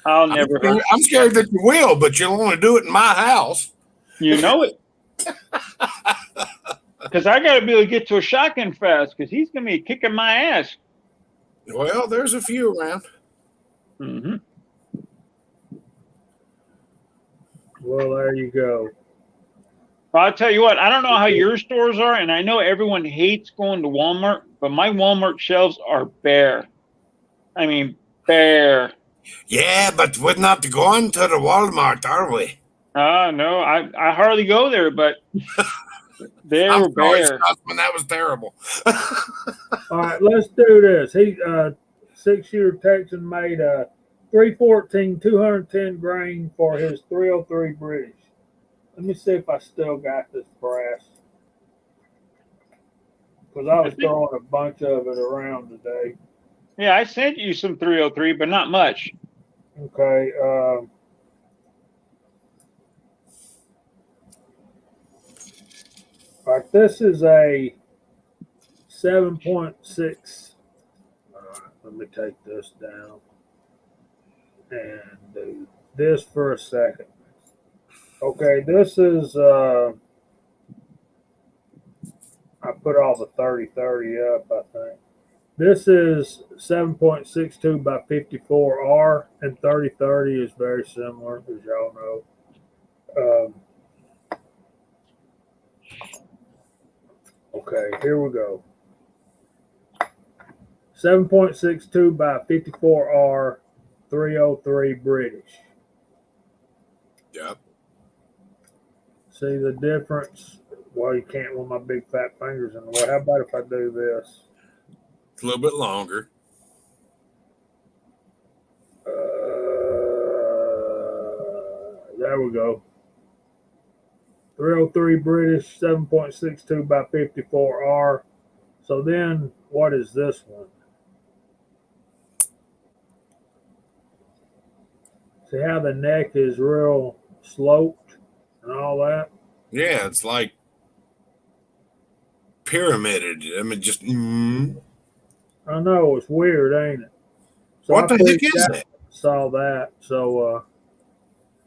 Speaker 5: I'll never.
Speaker 2: I'm scared that you will, but you'll only do it in my house.
Speaker 5: You know it. Because I got to be able to get to a shotgun fast, because he's going to be kicking my ass.
Speaker 2: Well, there's a few around.
Speaker 5: Mm-hmm.
Speaker 1: Well, there you go.
Speaker 5: Well, I'll tell you what, I don't know how your stores are, and I know everyone hates going to Walmart, but my Walmart shelves are bare. I mean, bare.
Speaker 2: Yeah, but we're not going to the Walmart, are we?
Speaker 5: No, I hardly go there, but they were bare.
Speaker 2: Scotsman, that was terrible.
Speaker 1: All right, let's do this. He 6-shooter Texan made a 314 210 grain for his 303 British. Let me see if I still got this brass, because I was throwing a bunch of it around today.
Speaker 5: Yeah, I sent you some 303, but not much.
Speaker 1: Okay. All right, this is a 7.6. Let me take this down and do this for a second. Okay, this is, I put all the 30-30 up, I think. This is 7.62 by 54R, and 30-30 is very similar, as y'all know. Okay, here we go. 7.62 by 54R, 303 British.
Speaker 2: Yep.
Speaker 1: See the difference? Well, you can't with my big fat fingers in the way. How about if I do this?
Speaker 2: It's a little bit longer.
Speaker 1: There we go. 303 British, 7.62 by 54R. So then, what is this one? See how the neck is real sloped and all that?
Speaker 2: Yeah, it's like pyramided. I mean, just
Speaker 1: I know, it's weird, ain't it? So
Speaker 2: what
Speaker 1: I
Speaker 2: the heck
Speaker 1: freaked
Speaker 2: is
Speaker 1: out
Speaker 2: that?
Speaker 1: when I saw that. So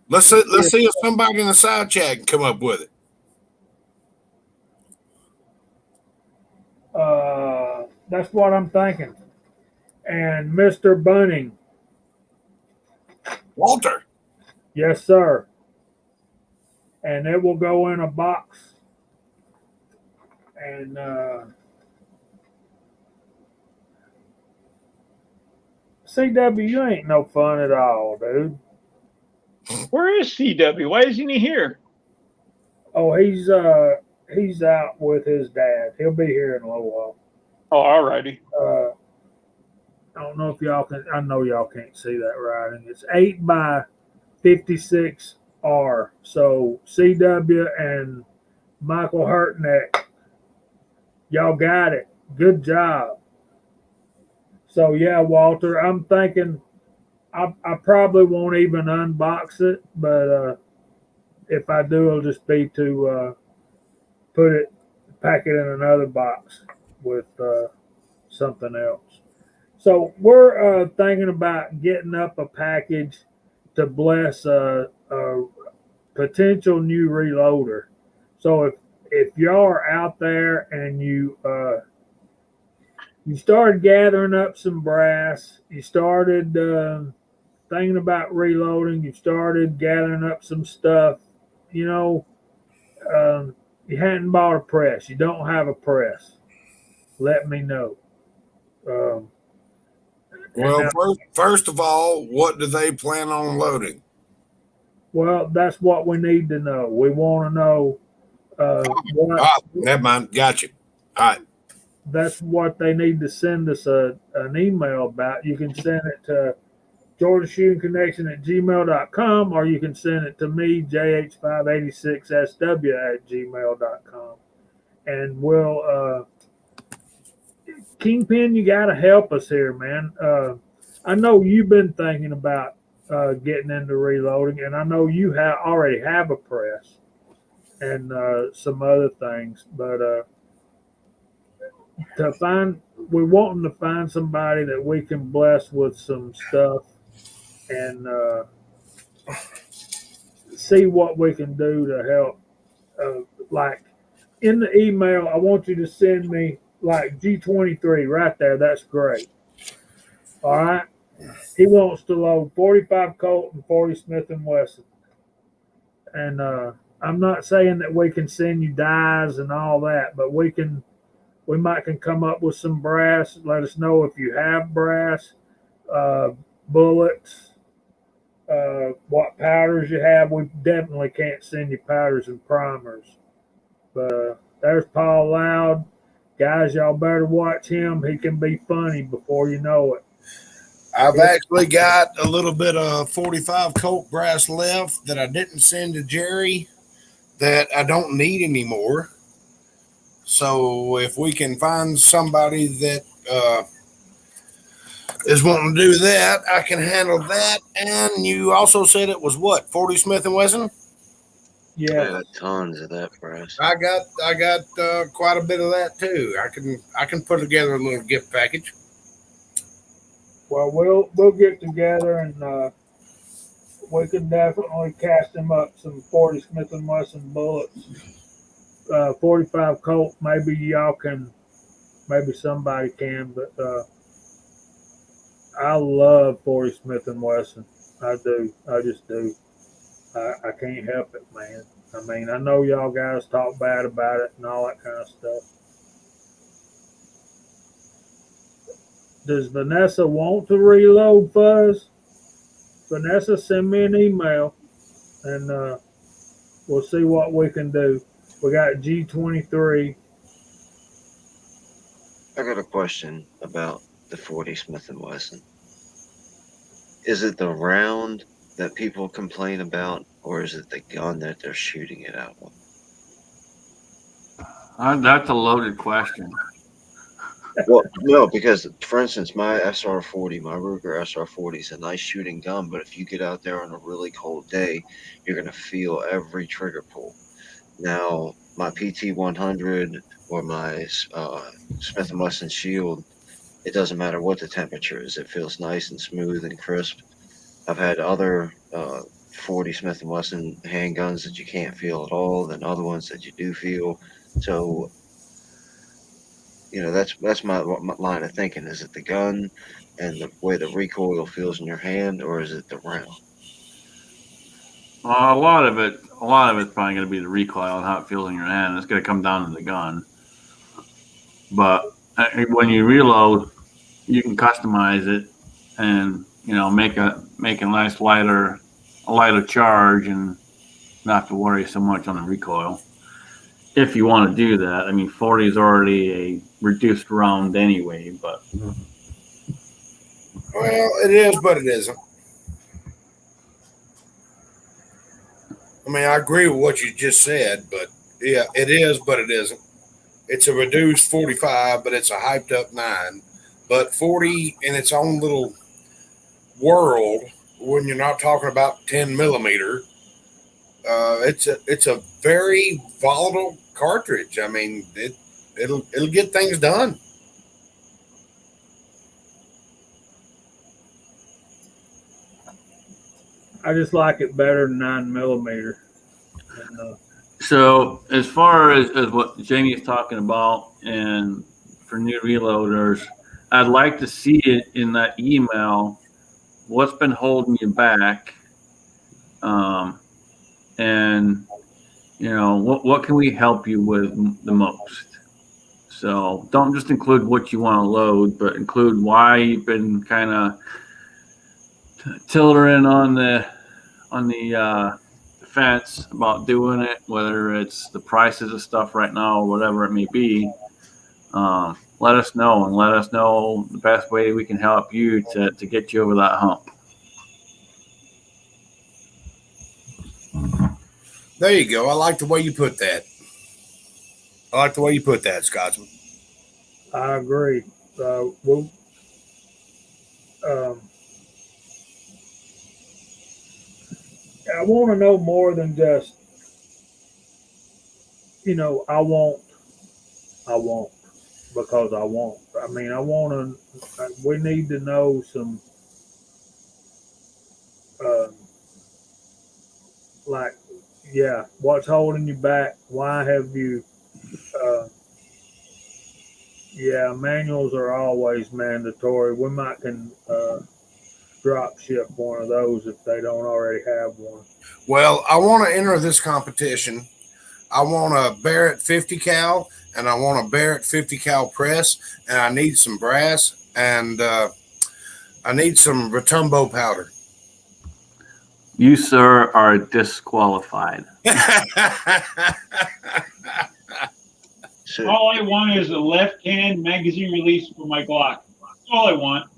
Speaker 2: Let's see if somebody in the side chat can come up with it.
Speaker 1: that's what I'm thinking. And Mr. Bunning,
Speaker 2: Walter.
Speaker 1: yes, sir. And it will go in a box. And CW, you ain't no fun at all, dude.
Speaker 5: Where is CW? Why isn't he here?
Speaker 1: Oh, he's out with his dad. He'll be here in a little while.
Speaker 5: Oh, alrighty.
Speaker 1: I don't know if y'all can. I know y'all can't see that writing. It's 8 by 56R. So CW and Michael Hurtneck, y'all got it. Good job. So yeah, Walter, I'm thinking I probably won't even unbox it, but if I do, it'll just be to pack it in another box with something else. So we're thinking about getting up a package to bless a potential new reloader. So if y'all are out there and you started gathering up some brass, you started thinking about reloading, you started gathering up some stuff, you know, you hadn't bought a press, you don't have a press, let me know. Um,
Speaker 2: Well,
Speaker 1: now,
Speaker 2: first of all, what do they plan on loading?
Speaker 1: well, that's what we need to know. We want to know what.
Speaker 2: Ah, never mind. Got you. All right.
Speaker 1: That's what they need to send us an email about. You can send it to georgiashootingconnection@gmail.com, or you can send it to me, jh586sw@gmail.com. And we'll, Kingpin, you got to help us here, man. I know you've been thinking about getting into reloading, and I know you already have a press and some other things, but we're wanting to find somebody that we can bless with some stuff and see what we can do to help. Like in the email, I want you to send me like G23 right there. That's great. All right. He wants to load 45 Colt and 40 Smith and Wesson. And I'm not saying that we can send you dies and all that, but we might can come up with some brass. Let us know if you have brass, bullets, what powders you have. We definitely can't send you powders and primers. But there's Paul Loud. Guys, y'all better watch him. He can be funny before you know it.
Speaker 2: I've actually got a little bit of 45 Colt brass left that I didn't send to Jerry that I don't need anymore. So if we can find somebody that is wanting to do that, I can handle that. And you also said it was what, 40 Smith and Wesson?
Speaker 4: I
Speaker 1: Yeah.
Speaker 4: got tons of that brass.
Speaker 2: I got quite a bit of that too. I can put together a little gift package.
Speaker 1: Well, we'll get together and we can definitely cast him up some 40 Smith and Wesson bullets. 45 Colt. Maybe y'all can. Maybe somebody can, but I love 40 Smith and Wesson. I do. I just do. I can't help it, man. I mean, I know y'all guys talk bad about it and all that kind of stuff. Does Vanessa want to reload, Fuzz? Vanessa, send me an email and we'll see what we can do. We got G23.
Speaker 4: I got a question about the 40 Smith and Wesson. Is it the round that people complain about, or is it the gun that they're shooting it out of?
Speaker 3: That's a loaded question.
Speaker 4: Well, no, because for instance, my SR40, my Ruger SR40 is a nice shooting gun, but if you get out there on a really cold day, you're gonna feel every trigger pull. Now, my PT100 or my Smith& Wesson Shield, it doesn't matter what the temperature is. It feels nice and smooth and crisp. I've had other 40 Smith& Wesson handguns that you can't feel at all, then other ones that you do feel. So, that's my line of thinking. Is it the gun and the way the recoil feels in your hand, or is it the round?
Speaker 3: A lot of it's probably going to be the recoil and how it feels in your hand. It's going to come down to the gun. But when you reload, you can customize it and make a nice lighter charge and not have to worry so much on the recoil. If you want to do that, I mean, 40 is already a reduced round anyway, but
Speaker 2: Well, it is, but it isn't. I mean, I agree with what you just said, but yeah, it is, but it isn't. It's a reduced 45, but it's a hyped up 9. But 40 in its own little world, when you're not talking about 10 millimeter, it's a very volatile cartridge. I mean, it'll get things done.
Speaker 1: I just like it better than 9mm. And,
Speaker 3: so as far as what Jamie is talking about, and for new reloaders, I'd like to see it in that email. What's been holding you back? And what can we help you with the most? So don't just include what you want to load, but include why you've been kind of tilting on the fence about doing it, whether it's the prices of stuff right now or whatever it may be. Let us know, and let us know the best way we can help you to get you over that hump.
Speaker 2: There you go. I like the way you put that. Scotsman.
Speaker 1: I agree. We'll, um, I want to know more than just, I want, because I want. I mean, I want to, we need to know some, um, like, yeah, what's holding you back? Why have you, uh, yeah, manuals are always mandatory. We might can drop ship one of those if they don't already have one.
Speaker 2: Well, I want to enter this competition. I want a Barrett 50 cal, and I want a Barrett 50 cal press, and I need some brass, and I need some Retumbo powder.
Speaker 3: You, sir, are disqualified.
Speaker 4: So,
Speaker 5: All I want is a left-hand magazine release for my Glock. That's all I want.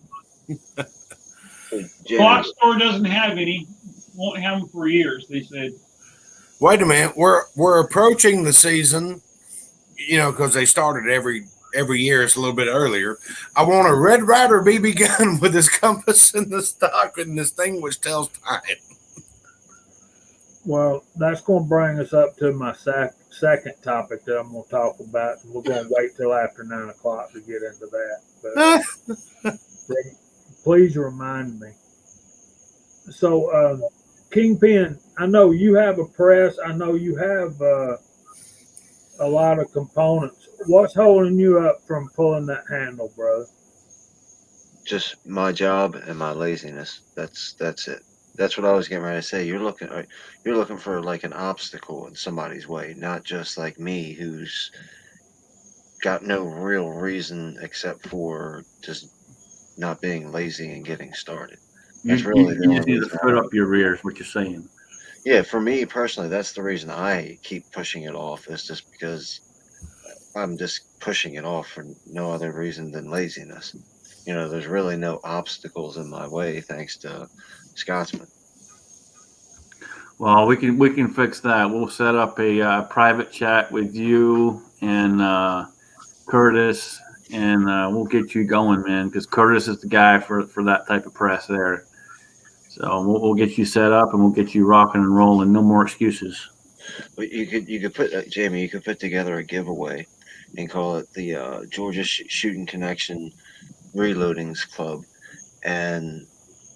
Speaker 5: Glock store doesn't have any. Won't have them for years, they said.
Speaker 2: Wait a minute. We're approaching the season, because they started every year. It's a little bit earlier. I want a Red Ryder BB gun with this compass in the stock and this thing which tells time.
Speaker 1: Well, that's going to bring us up to my second topic that I'm going to talk about. We're going to wait till after 9 o'clock to get into that. But please remind me. So, Kingpin, I know you have a press. I know you have a lot of components. What's holding you up from pulling that handle, brother?
Speaker 4: just my job and my laziness. That's it. That's what I was getting ready to say. You're looking for like an obstacle in somebody's way, not just like me, who's got no real reason except for just not being lazy and getting started. That's really the
Speaker 3: You
Speaker 4: only
Speaker 3: just need to
Speaker 4: reason.
Speaker 3: foot up your rear, is what you're saying.
Speaker 4: Yeah, for me personally, that's the reason I keep pushing it off. Is just because I'm just pushing it off for no other reason than laziness. There's really no obstacles in my way thanks to Scotsman.
Speaker 3: Well, we can fix that. We'll set up a private chat with you and Curtis and we'll get you going, man. Because Curtis is the guy for that type of press there. So we'll get you set up, and we'll get you rocking and rolling. No more excuses.
Speaker 4: But you could put Jamie. You could put together a giveaway, and call it the Georgia Shooting Connection Reloadings Club, and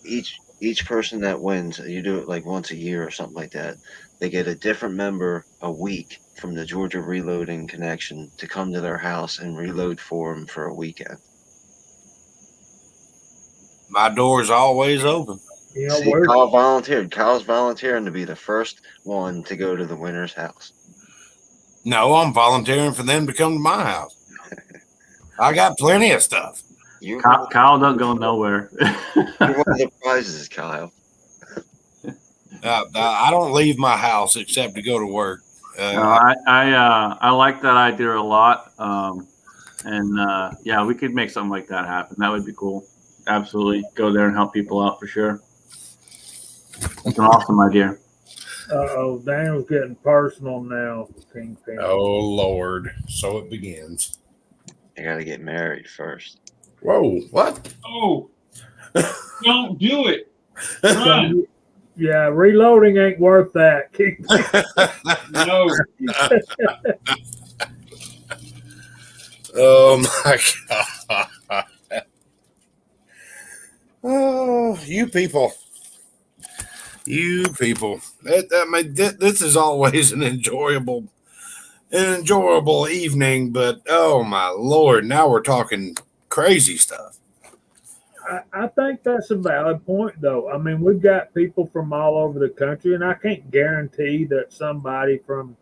Speaker 4: each person that wins, you do it like once a year or something like that. They get a different member a week from the Georgia Reloading Connection to come to their house and reload for them for a weekend.
Speaker 2: My door's always open.
Speaker 1: You know,
Speaker 4: See, Kyle volunteered. Kyle's volunteering to be the first one to go to the winner's house.
Speaker 2: No, I'm volunteering for them to come to my house. I got plenty of stuff.
Speaker 3: Kyle don't go nowhere.
Speaker 4: You're one of the prizes, Kyle.
Speaker 2: I don't leave my house except to go to work.
Speaker 3: I like that idea a lot. Yeah, we could make something like that happen. That would be cool. Absolutely. Go there and help people out for sure. It's an awesome idea.
Speaker 1: Uh-oh, Daniel's getting personal now, Kingpin.
Speaker 2: Oh, Lord. So it begins.
Speaker 4: I got to get married first.
Speaker 2: Whoa, what?
Speaker 5: Oh, don't do it. Run.
Speaker 1: Yeah, reloading ain't worth that.
Speaker 5: No.
Speaker 2: Oh, my God. Oh, you people. You people. This is always an enjoyable evening, but oh my Lord, now we're talking crazy stuff.
Speaker 1: I think that's a valid point, though. I mean, we've got people from all over the country, and I can't guarantee that somebody from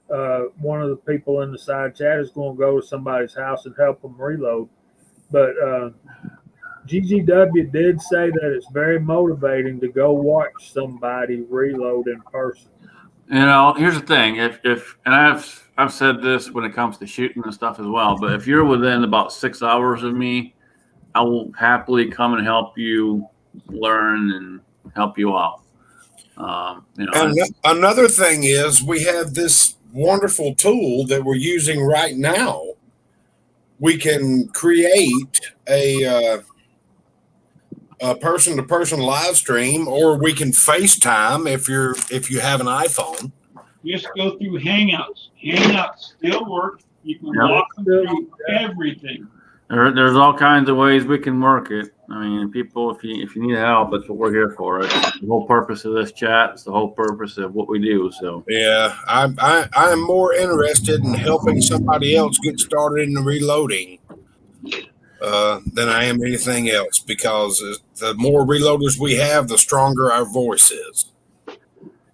Speaker 1: one of the people in the side chat is going to go to somebody's house and help them reload. But GGW did say that it's very motivating to go watch somebody reload in person.
Speaker 3: You know, here's the thing. If and I've said this when it comes to shooting and stuff as well, but if you're within about 6 hours of me, I will happily come and help you learn and help you out.
Speaker 2: Another thing is we have this wonderful tool that we're using right now. We can create a person-to-person live stream, or we can FaceTime if you have an iPhone.
Speaker 5: Just go through Hangouts. Hangouts still work. You can walk them through everything.
Speaker 3: There's all kinds of ways we can work it. I mean, people, if you need help, that's what we're here for. It's the whole purpose of this chat. It's the whole purpose of what we do. So
Speaker 2: yeah, I am more interested in helping somebody else get started in the reloading than I am anything else, because the more reloaders we have, the stronger our voice is.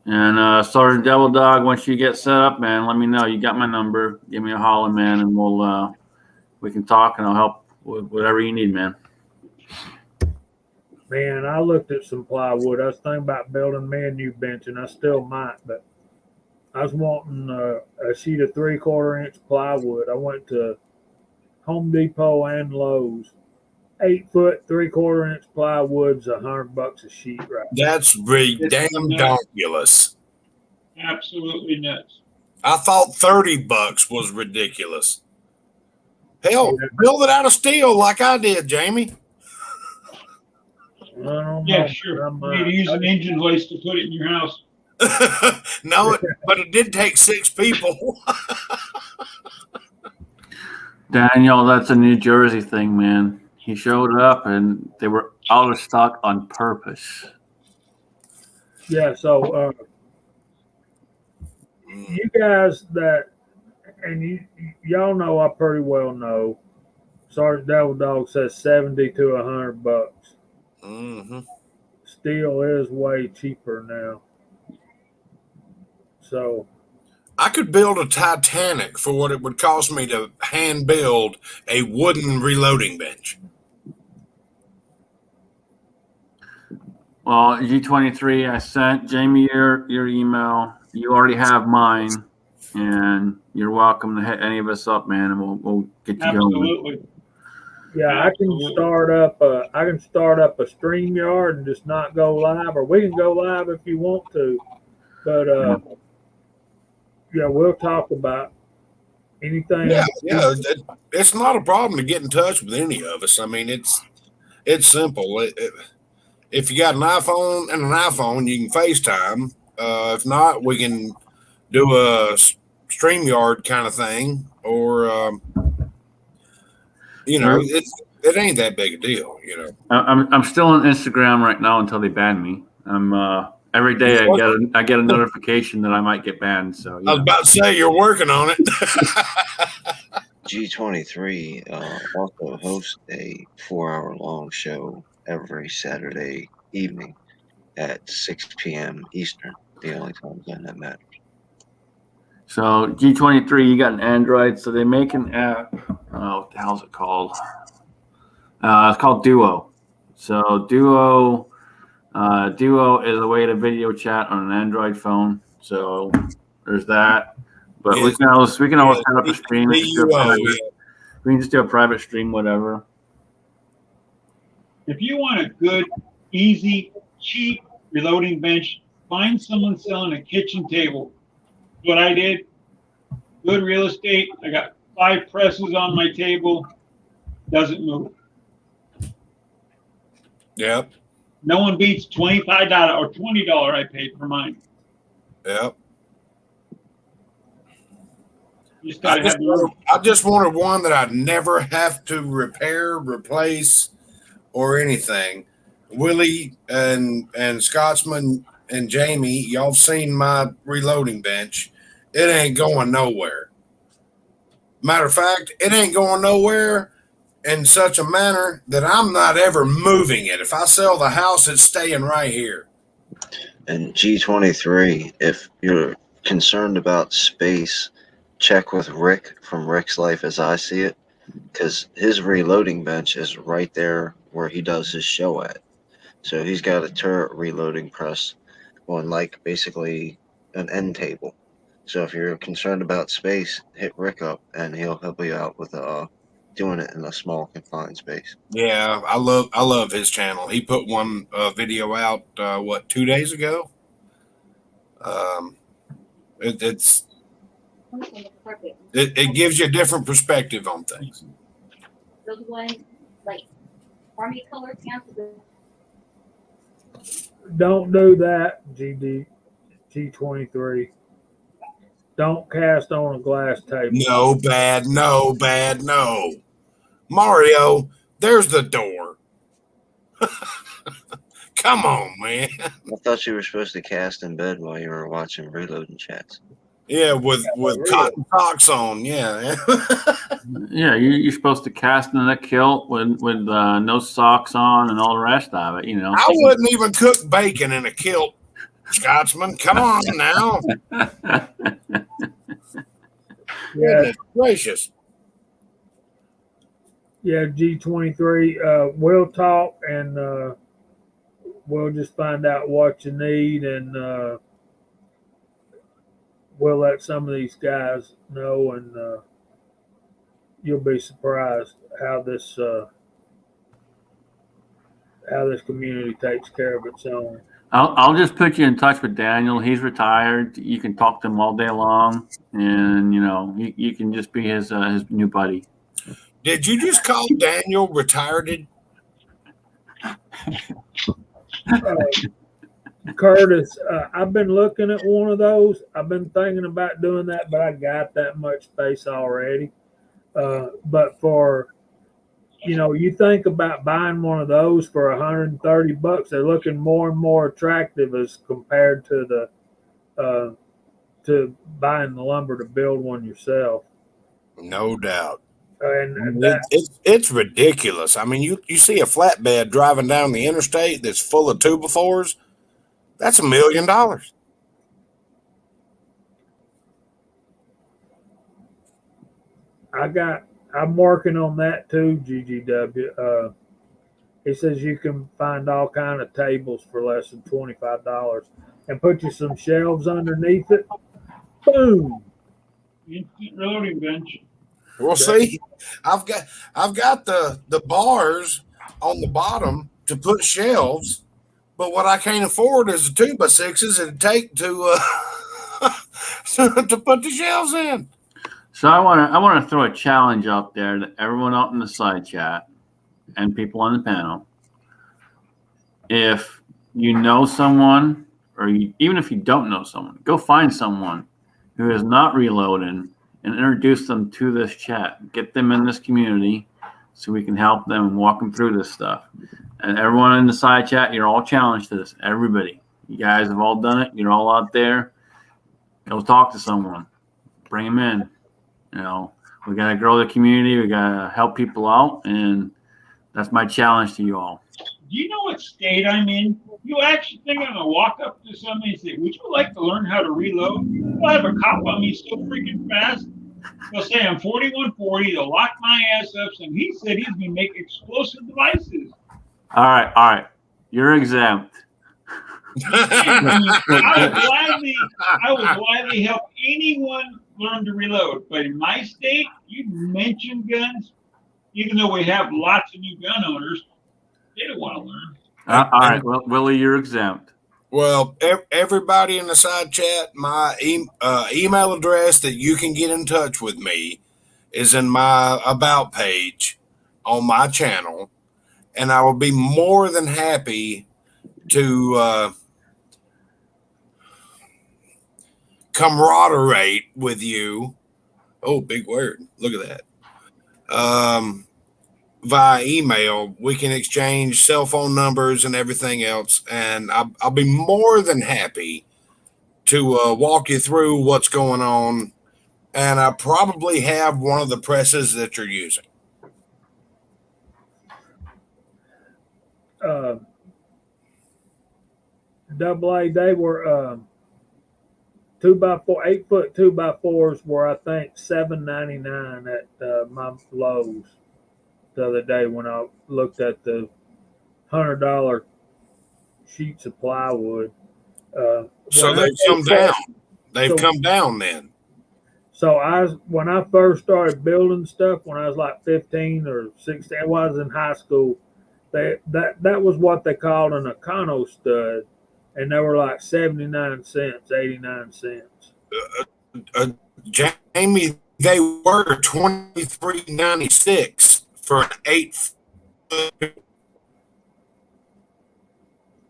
Speaker 3: And Sergeant Devil Dog, once you get set up, man, let me know. You got my number. Give me a holler, man, and we can talk, and I'll help with whatever you need, man.
Speaker 1: Man, I looked at some plywood. I was thinking about building me a new bench, and I still might, but I was wanting a sheet of 3/4 inch plywood. I went to Home Depot and Lowe's. 8 foot 3/4 inch plywood's $100 a sheet, right?
Speaker 2: That's ridiculous.
Speaker 5: Absolutely nuts.
Speaker 2: I thought $30 was ridiculous. Hell, build it out of steel like I did, Jamie.
Speaker 1: I don't
Speaker 5: Yeah,
Speaker 1: know.
Speaker 5: sure. You need to use an engine hoist to put it in your house.
Speaker 2: No, but it did take 6 people.
Speaker 3: Daniel, that's a New Jersey thing, man. He showed up, and they were out of stock on purpose.
Speaker 1: Yeah, so you guys that, and y'all know I pretty well know, Sergeant Devil Dog says $70 to $100.
Speaker 2: Mm-hmm.
Speaker 1: Steel is way cheaper now. So
Speaker 2: I could build a Titanic for what it would cost me to hand build a wooden reloading bench.
Speaker 3: Well, G23, I sent Jamie your email. You already have mine, and you're welcome to hit any of us up, man, and we'll get you going.
Speaker 5: Absolutely.
Speaker 1: yeah, I can start up a StreamYard and just not go live, or we can go live if you want to. But yeah, we'll talk about Anything?
Speaker 2: Yeah. It's not a problem to get in touch with any of us. I mean, it's simple. If you got an iPhone, you can FaceTime. If not, we can do a StreamYard kind of thing, or it ain't that big a deal.
Speaker 3: I'm still on Instagram right now until they ban me. I'm every day I get a notification that I might get banned. So
Speaker 2: I was about to say you're working on it.
Speaker 4: G23 also hosts a 4-hour long show every Saturday evening at 6 p.m. Eastern. The only time zone that matters.
Speaker 3: So G23, you got an Android, so they make an app. What the hell's it called? It's called Duo. So Duo is a way to video chat on an Android phone. So there's that. But we can always set up a stream. We can just do a private stream, whatever.
Speaker 5: If you want a good, easy, cheap reloading bench, find someone selling a kitchen table. What I did, good real estate. I got 5 presses on my table. Doesn't move.
Speaker 2: Yep.
Speaker 5: No one beats $25 or $20 I paid for mine.
Speaker 2: Yep.
Speaker 5: I
Speaker 2: just wanted one that I'd never have to repair, replace, or anything. Willie and Scotsman and Jamie, y'all seen my reloading bench. It ain't going nowhere. Matter of fact, it ain't going nowhere in such a manner that I'm not ever moving it. If I sell the house, it's staying right here.
Speaker 4: And G23, if you're concerned about space, check with Rick from Rick's Life as I See It, because his reloading bench is right there where he does his show at. So he's got a turret reloading press on like basically an end table. So if you're concerned about space, hit Rick up and he'll help you out with doing it in a small confined space.
Speaker 2: Yeah, I love his channel. He put one video out 2 days ago. It gives you a different perspective on things.
Speaker 6: Those ones like army color pants.
Speaker 1: Don't do that, G23. Don't cast on a glass table.
Speaker 2: No bad. Mario, there's the door. Come on, man.
Speaker 4: I thought you were supposed to cast in bed while you were watching reloading chats.
Speaker 2: Yeah, with cotton socks on. Yeah.
Speaker 3: Yeah, you're supposed to cast in a kilt with no socks on and all the rest of it.
Speaker 2: I wouldn't even cook bacon in a kilt, Scotsman. Come on now.
Speaker 1: Yeah,
Speaker 2: gracious.
Speaker 1: Yeah, G23. We'll talk and we'll just find out what you need, and we'll let some of these guys know, and you'll be surprised how this community takes care of its own.
Speaker 3: I'll just put you in touch with Daniel. He's retired. You can talk to him all day long, and you can just be his new buddy.
Speaker 2: Did you just call Daniel retired?
Speaker 1: Curtis, I've been looking at one of those. I've been thinking about doing that, but I got that much space already. But for, you think about buying one of those for $130, they're looking more and more attractive as compared to to buying the lumber to build one yourself.
Speaker 2: No doubt.
Speaker 1: And
Speaker 2: it's ridiculous. I mean, you see a flatbed driving down the interstate that's full of 2x4s. That's $1 million.
Speaker 1: I'm working on that too, GGW. He says you can find all kind of tables for less than $25 and put you some shelves underneath it. Boom.
Speaker 5: Instant reloading bench.
Speaker 2: Well, see, I've got the bars on the bottom to put shelves, but what I can't afford is the 2x6s it'd take to to put the shelves in.
Speaker 3: So I want to throw a challenge out there to everyone out in the side chat and people on the panel. If you know someone, or even if you don't know someone, go find someone who is not reloading and introduce them to this chat. Get them in this community so we can help them and walk them through this stuff. And everyone in the side chat, you're all challenged to this. Everybody, you guys have all done it. You're all out there. Go talk to someone. Bring them in. You know, we got to grow the community. We got to help people out. And that's my challenge to you all.
Speaker 5: Do you know what state I'm in? You actually think I'm gonna walk up to somebody and say, "Would you like to learn how to reload?" They'll have a cop on me so freaking fast. They'll say I'm 4140. They'll lock my ass up, and he said he's gonna make explosive devices.
Speaker 3: All right. You're exempt.
Speaker 5: I would gladly help anyone learn to reload. But in my state, you mention guns, even though we have lots of new gun owners, they don't want to learn.
Speaker 3: All right, well, Willie, you're exempt.
Speaker 2: Well, everybody in the side chat, my email address that you can get in touch with me is in my About page on my channel, and I will be more than happy to camaraderie with you. Oh, big word. Look at that. Via email, we can exchange cell phone numbers and everything else, and I'll be more than happy to walk you through what's going on. And I probably have one of the presses that you're using.
Speaker 1: Double A, they were 2x4, 8-foot 2x4s were I think $7.99 at my Lowe's the other day when I looked at the $100 sheets of plywood.
Speaker 2: So they've come down. They've come down then.
Speaker 1: So when I first started building stuff when I was like 15 or 16, I was in high school. That was what they called an Econo stud, and they were like 79 cents, 89 cents.
Speaker 2: Jamie, they were $23.96 for an 8-foot.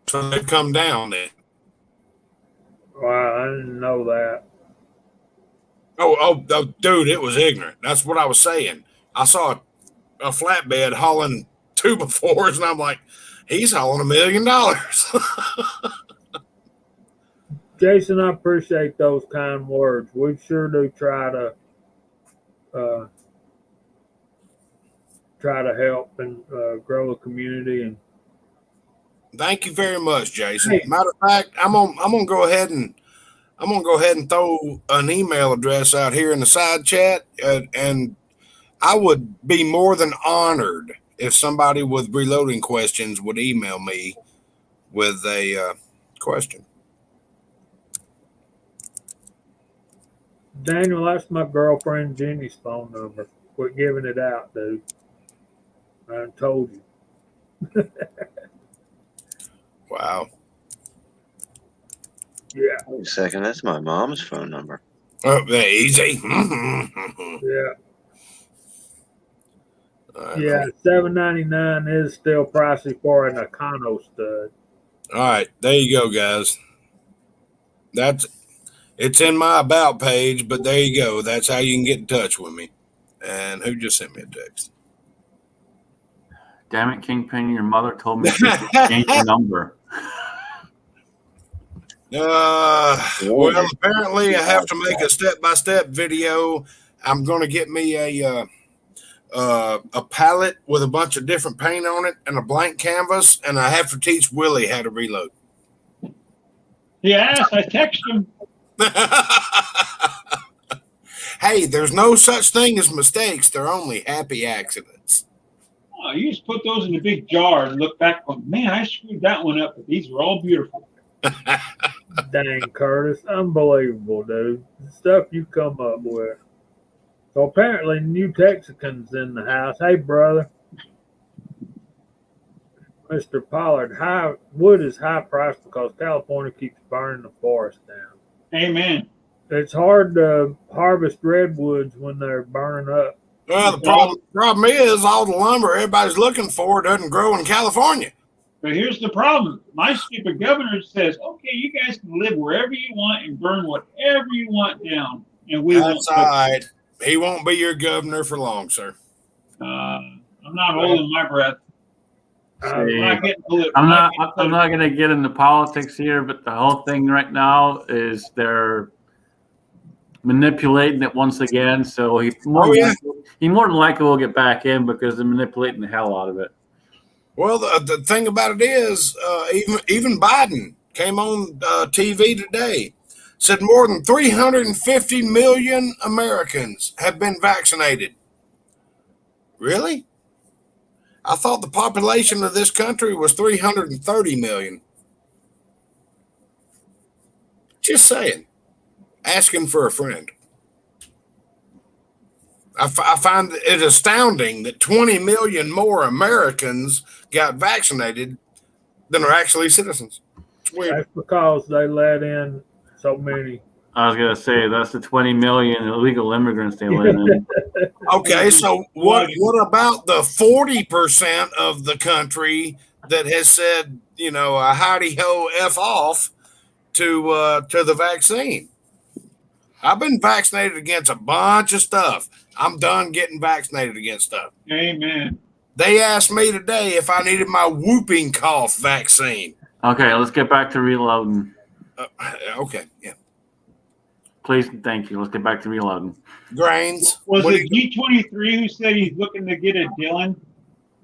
Speaker 2: So they've come down then.
Speaker 1: Wow, I didn't know that.
Speaker 2: Oh, dude, it was ignorant. That's what I was saying. I saw a flatbed hauling 2x4s, and I'm like, he's hauling $1 million.
Speaker 1: Jason, I appreciate those kind words. We sure do try to help and grow the community. And
Speaker 2: thank you very much, Jason. Hey. Matter of fact, I'm gonna go ahead and throw an email address out here in the side chat, and I would be more than honored if somebody with reloading questions would email me with a question.
Speaker 1: Daniel, that's my girlfriend Jenny's phone number. Quit giving it out, dude. I told you.
Speaker 2: Wow.
Speaker 1: Yeah.
Speaker 4: Wait a second, that's my mom's phone number.
Speaker 2: Oh, easy.
Speaker 1: Yeah. Yeah, $7.99 is still pricey for an Econo stud.
Speaker 2: All right, there you go, guys. It's in my About page, but there you go. That's how you can get in touch with me. And who just sent me a text?
Speaker 3: Damn it, Kingpin! Your mother told me to change your number.
Speaker 2: Well, apparently I have to make a step-by-step video. I'm going to get me a palette with a bunch of different paint on it and a blank canvas, and I have to teach Willie how to reload.
Speaker 5: Yes, I text him.
Speaker 2: Hey, there's no such thing as mistakes. They're only happy accidents.
Speaker 5: Oh, you just put those in a big jar and look back on, man, I screwed that one up, but these were all beautiful.
Speaker 1: Dang, Curtis. Unbelievable, dude. The stuff you come up with. So apparently New Texicans in the house. Hey, brother. Mr. Pollard, wood is high priced because California keeps burning the forest down.
Speaker 5: Amen.
Speaker 1: it's hard to harvest redwoods when they're burning up.
Speaker 2: Well, the problem is all the lumber everybody's looking for doesn't grow in California.
Speaker 5: But here's the problem. My stupid governor says, okay, you guys can live wherever you want and burn whatever you want down. And we
Speaker 2: That's
Speaker 5: won't.
Speaker 2: all right. He won't be your governor for long, sir.
Speaker 5: I'm not holding my breath.
Speaker 3: See,
Speaker 5: I'm
Speaker 3: not going to get into politics here, but the whole thing right now is they're manipulating it once again. So he more than likely will get back in because they're manipulating the hell out of it.
Speaker 2: Well, the thing about it is, even Biden came on TV today, said more than 350 million Americans have been vaccinated. Really? I thought the population of this country was 330 million. Just saying. Asking for a friend. I find it astounding that 20 million more Americans got vaccinated than are actually citizens. It's weird.
Speaker 1: That's because they let in so many.
Speaker 3: I was going to say that's the 20 million illegal immigrants they let in.
Speaker 2: Okay, so what about the 40% of the country that has said, a howdy ho F off to the vaccine? I've been vaccinated against a bunch of stuff. I'm done getting vaccinated against stuff.
Speaker 5: Amen.
Speaker 2: They asked me today if I needed my whooping cough vaccine.
Speaker 3: Okay, let's get back to reloading.
Speaker 2: Okay, yeah.
Speaker 3: Please and thank you. Let's get back to reloading.
Speaker 2: Grains.
Speaker 5: Was it G23 who said he's looking to get a Dillon?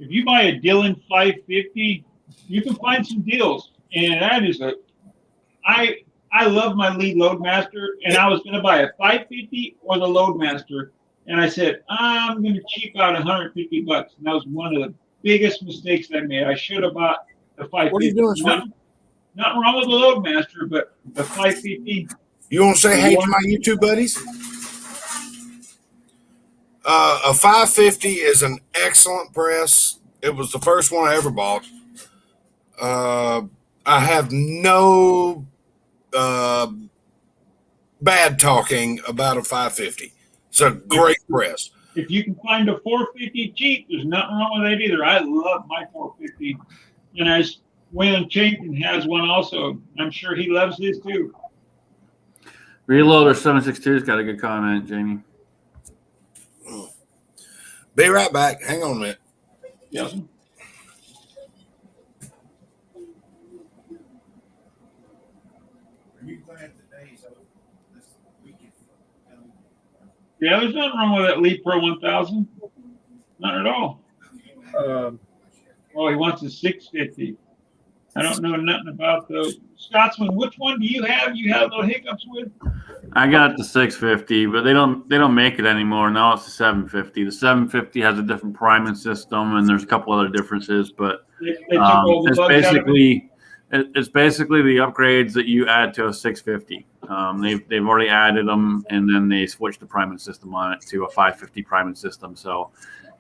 Speaker 5: If you buy a Dillon 550, you can find some deals. And that is I love my lead Loadmaster, and I was going to buy a 550 or the Loadmaster. And I said, I'm going to cheap out $150. And that was one of the biggest mistakes I made. I should have bought the 550.
Speaker 2: What are you doing,
Speaker 5: Nothing wrong with the Loadmaster, but the 550.
Speaker 2: You want to say hey to my YouTube buddies? A 550 is an excellent press. It was the first one I ever bought. I have no bad talking about a 550. It's a great press.
Speaker 5: If you can find a 450 cheap, there's nothing wrong with that either. I love my 450. And as Waylon Chapin has one also. I'm sure he loves his too.
Speaker 3: Reloader 762's got a good comment, Jamie.
Speaker 2: Be right back. Hang on a minute.
Speaker 5: Yes. Yeah, there's nothing wrong with that Lead Pro 1000. Not at all. Oh, he wants a 650. I don't know nothing about those. Scotsman, which one do you have? You have no hiccups with?
Speaker 3: I got the 650, but they don't make it anymore. Now it's the 750. The 750 has a different priming system, and there's a couple other differences, but it's basically the upgrades that you add to a 650. They've already added them, and then they switched the priming system on it to a 550 priming system. So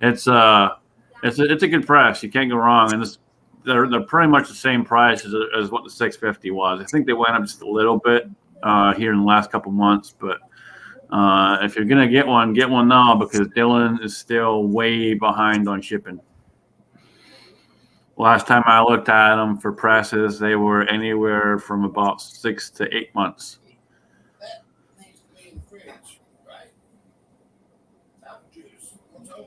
Speaker 3: it's a good press. You can't go wrong, and they're pretty much the same price as what the 650 was. I think they went up just a little bit here in the last couple months, but if you're gonna get one now because Dillon is still way behind on shipping. Last time I looked at them for presses, they were anywhere from about 6 to 8 months.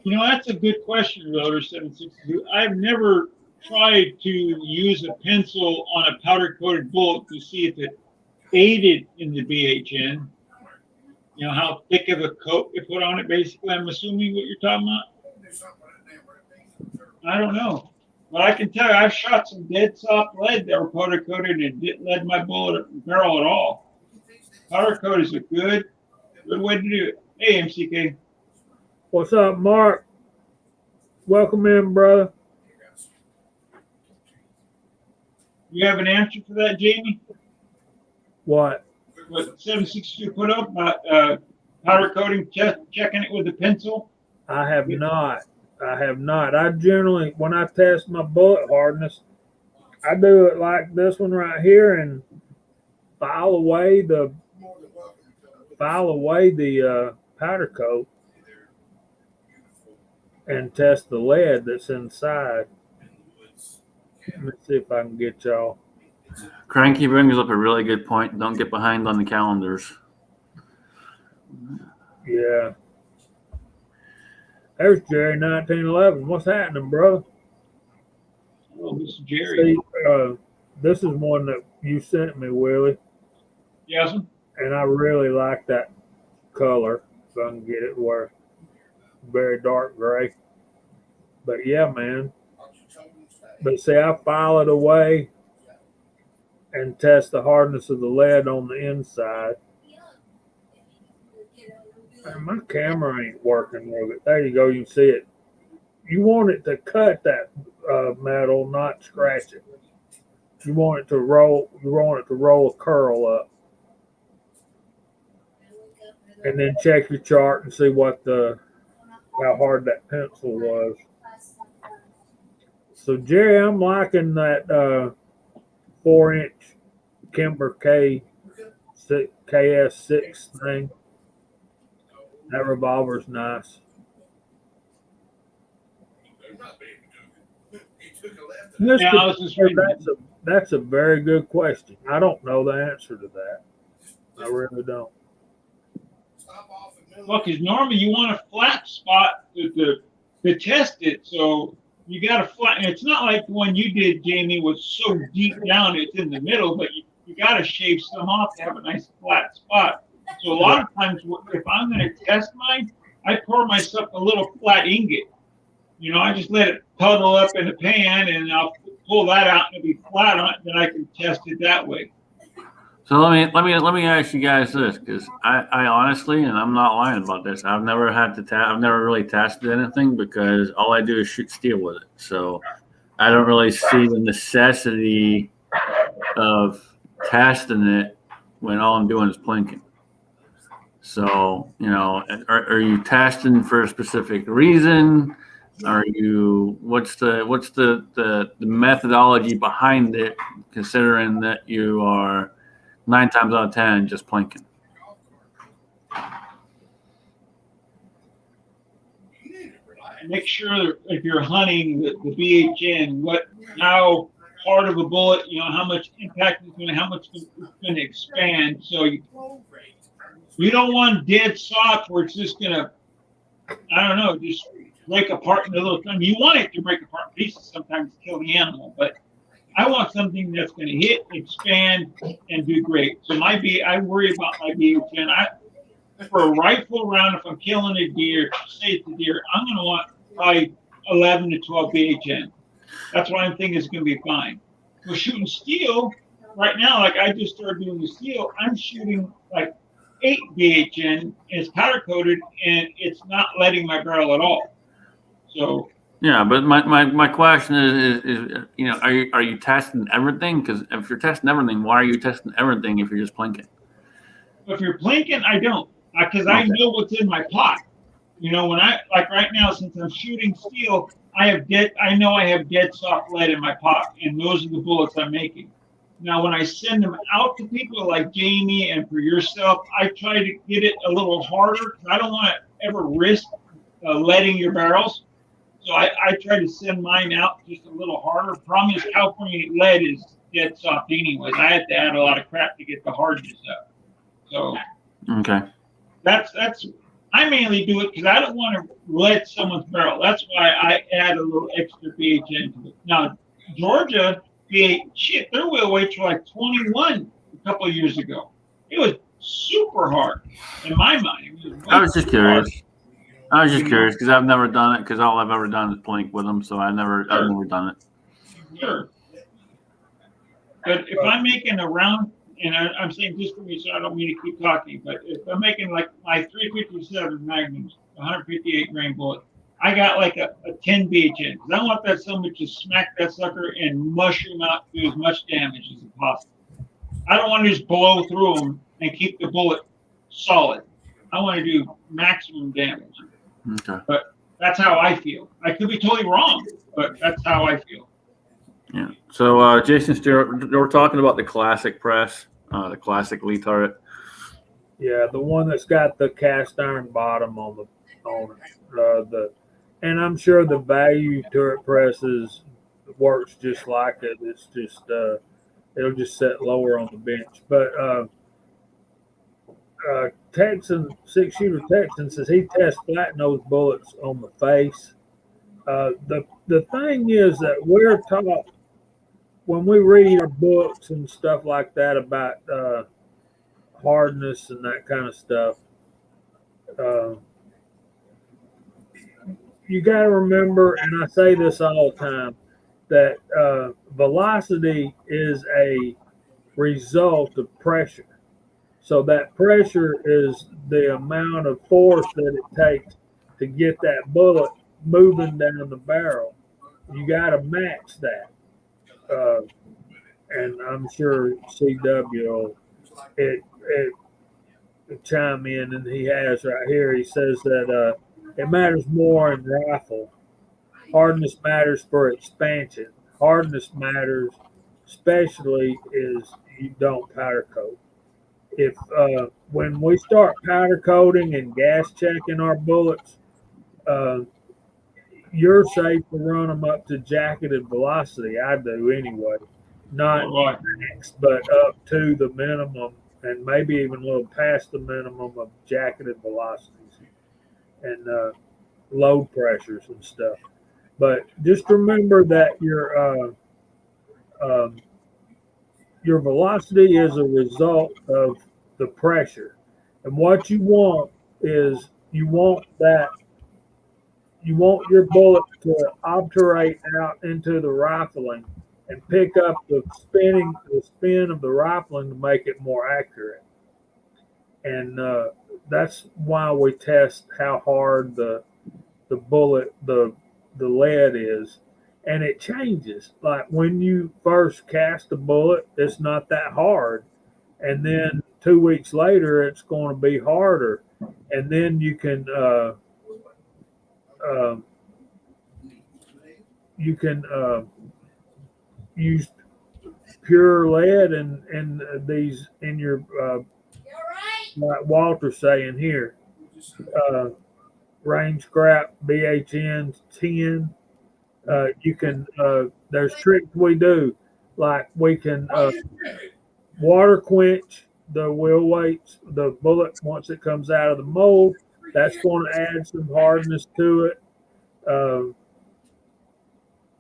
Speaker 5: You know, that's a good question, Rotor 762. I've never tried to use a pencil on a powder-coated bullet to see if it aided in the BHN. You know, how thick of a coat you put on it, basically. I'm assuming what you're talking about. I don't know. But I can tell you, I've shot some dead soft lead that were powder-coated and it didn't lead my bullet barrel at all. Powder coat is a good way to do it. Hey, MCK.
Speaker 1: What's up, Mark? Welcome in, brother.
Speaker 5: You have an answer for that, Jamie?
Speaker 1: What?
Speaker 5: What 762 put up about powder coating, checking it with a pencil?
Speaker 1: I have not. I generally, when I test my bullet hardness, I do it like this one right here and file away the file away the powder coat and test the lead that's inside. Let me see if I can get y'all.
Speaker 3: Cranky brings up a really good point. Don't get behind on the calendars.
Speaker 1: Yeah. There's Jerry 1911. What's happening, brother?
Speaker 5: Oh, this is Jerry.
Speaker 1: See, this is one that you sent me, Willie,
Speaker 5: Yes, sir.
Speaker 1: and I really like that color. If I can get it where very dark gray. But yeah, man. But see, I file it away and test the hardness of the lead on the inside. Man, my camera ain't working with it. There you go. You can see it. You want it to cut that metal, not scratch it. You want it to roll. You want it to roll a curl up, and then check your chart and see what how hard that pencil was. So Jerry, I'm liking that 4-inch Kimber KS6 thing. That revolver's nice. That's a very good question. I don't know the answer to that. I really don't.
Speaker 5: Well, because normally you want a flat spot to test it, so you got to flat. And it's not like the one you did, Jamie, was so deep down it's in the middle, but you got to shave some off to have a nice flat spot. So a lot of times, if I'm going to test mine, I pour myself a little flat ingot. You know, I just let it puddle up in the pan, and I'll pull that out and it'll be flat on it. Then I can test it that way.
Speaker 3: So let me ask you guys this, because I honestly, and I'm not lying about this, I've never I've never really tested anything because all I do is shoot steel with it. So I don't really see the necessity of testing it when all I'm doing is plinking. So, you know, are you testing for a specific reason? What's the methodology behind it, considering that you are 9 times out of 10 just plinking?
Speaker 5: Make sure if you're hunting the BHN, how hard of a bullet, you know, how much impact it's going to, how much it's going to expand. So you don't want dead soft where it's just going to, I don't know, just break apart in a little thing. You want it to break apart in pieces sometimes to kill the animal, but I want something that's going to hit, expand, and do great. So I worry about my BHN. For a rifle round, if I'm killing a deer, say it's a deer, I'm going to want probably 11 to 12 BHN. That's what I'm thinking is going to be fine. We're shooting steel right now. Like I just started doing the steel. I'm shooting like 8 BHN, and it's powder coated, and it's not letting my barrel at all. So.
Speaker 3: Yeah, but my question is you know, are you testing everything? Because if you're testing everything, why are you testing everything if you're just plinking?
Speaker 5: If you're plinking, I don't, because I know what's in my pot. You know, when like right now, since I'm shooting steel, I know I have dead soft lead in my pot, and those are the bullets I'm making. Now, when I send them out to people like Jamie and for yourself, I try to get it a little harder because I don't want to ever risk leading your barrels. So I try to send mine out just a little harder. Problem is, California lead is dead soft anyways. I had to add a lot of crap to get the hardness up. So
Speaker 3: okay,
Speaker 5: that's I mainly do it because I don't want to lead someone's barrel. That's why I add a little extra BHN to it. Now Georgia, their wheel weights were like 21 a couple of years ago. It was super hard in my mind.
Speaker 3: I was just curious. Because I've never done it. Because all I've ever done is plink with them, so I've never done it.
Speaker 5: Sure. But if I'm making a round, and I'm saying just for me, so I don't mean to keep talking, but if I'm making like my 357 Magnums, 158 grain bullet, I got like a 10 BHN. Because I want that somebody to smack that sucker and mushroom out, do as much damage as possible. I don't want to just blow through them and keep the bullet solid. I want to do maximum damage.
Speaker 3: Okay.
Speaker 5: But that's how I feel. I could be totally wrong, but that's how I feel.
Speaker 3: Yeah. So, Jason Stewart, we're talking about the classic press, the classic Lee turret.
Speaker 1: Yeah, the one that's got the cast iron bottom on it. And I'm sure the value turret presses works just like it. It's just it'll just set lower on the bench. But Texan 6 shooter Texan says he tests flat nose bullets on the face. The thing is that we're taught when we read our books and stuff like that about hardness and that kind of stuff. Uh, you got to remember, and I say this all the time, that velocity is a result of pressure. So that pressure is the amount of force that it takes to get that bullet moving down the barrel. You got to match that. And I'm sure CW will chime in, and he has right here. He says that it matters more in rifle. Hardness matters for expansion. Hardness matters, especially is you don't powder coat. If when we start powder coating and gas checking our bullets, uh, you're safe to run them up to jacketed velocity. I do anyway, not max, but up to the minimum, and maybe even a little past the minimum of jacketed velocities and load pressures and stuff. But just remember that your velocity is a result of the pressure, and what you want is you want your bullet to obturate out into the rifling and pick up the spin of the rifling to make it more accurate. And that's why we test how hard the bullet the lead is, and it changes. Like when you first cast a bullet, it's not that hard, and then 2 weeks later, it's going to be harder, and then you can use pure lead in these in your like Walter's saying here. Range scrap BHN 10. You can there's tricks we do, like we can water quench the wheel weights, the bullet once it comes out of the mold. That's going to add some hardness to it.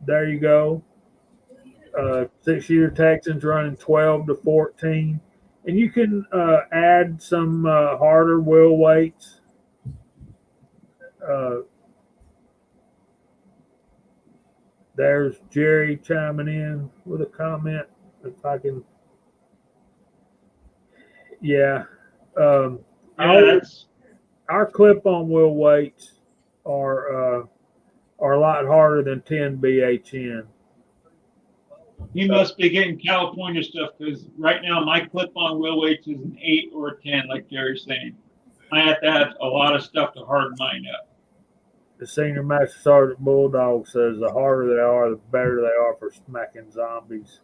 Speaker 1: There you go. 6 shooter Texans running 12 to 14, and you can add some harder wheel weights. There's Jerry chiming in with a comment. If I can, yeah. Our clip-on wheel weights are a lot harder than 10 BHN.
Speaker 5: You must be getting California stuff because right now my clip-on wheel weights is an 8 or a 10, like Gary's saying. I have to add a lot of stuff to harden mine up.
Speaker 1: The Senior Master Sergeant Bulldog says the harder they are, the better they are for smacking zombies.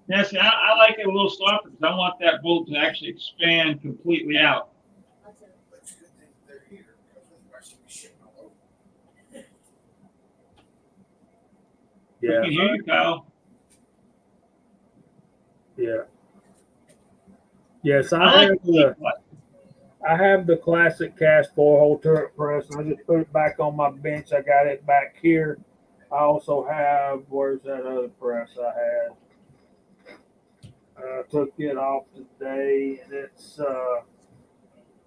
Speaker 5: Yeah, see, I like it a little softer because I want that bolt to actually expand completely out.
Speaker 1: Yeah.
Speaker 5: I can hear you, Kyle.
Speaker 1: Yeah. Yes, I have the classic cast 4-hole turret press, and I just put it back on my bench. I got it back here. I also have, where's that other press I had? I took it off today, and it's the